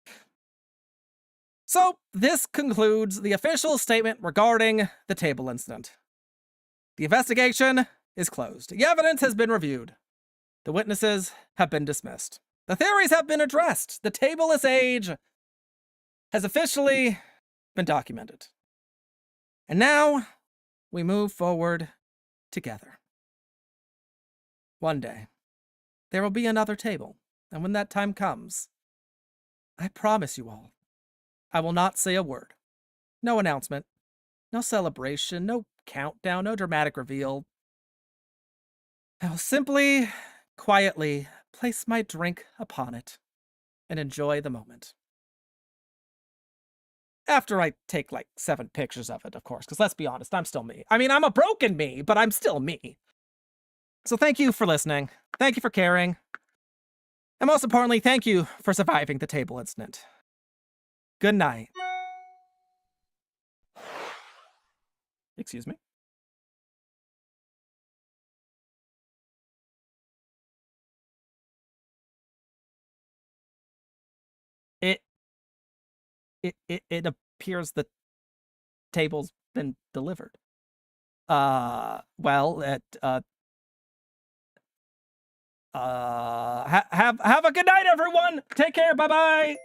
So, this concludes the official statement regarding the table incident. The investigation is closed. The evidence has been reviewed. The witnesses have been dismissed. The theories have been addressed. The table-less age has officially been documented. And now, we move forward together. One day, there will be another table, and when that time comes, I promise you all, I will not say a word. No announcement, no celebration, no countdown, no dramatic reveal. I will simply, quietly place my drink upon it and enjoy the moment. After I take like 7 pictures of it, of course, because let's be honest, I'm still me. I mean, I'm a broken me, but I'm still me. So thank you for listening. Thank you for caring. And most importantly, thank you for surviving the table incident. Good night. Excuse me. It appears the table's been delivered. Well, have a good night, everyone. Take care. Bye-bye.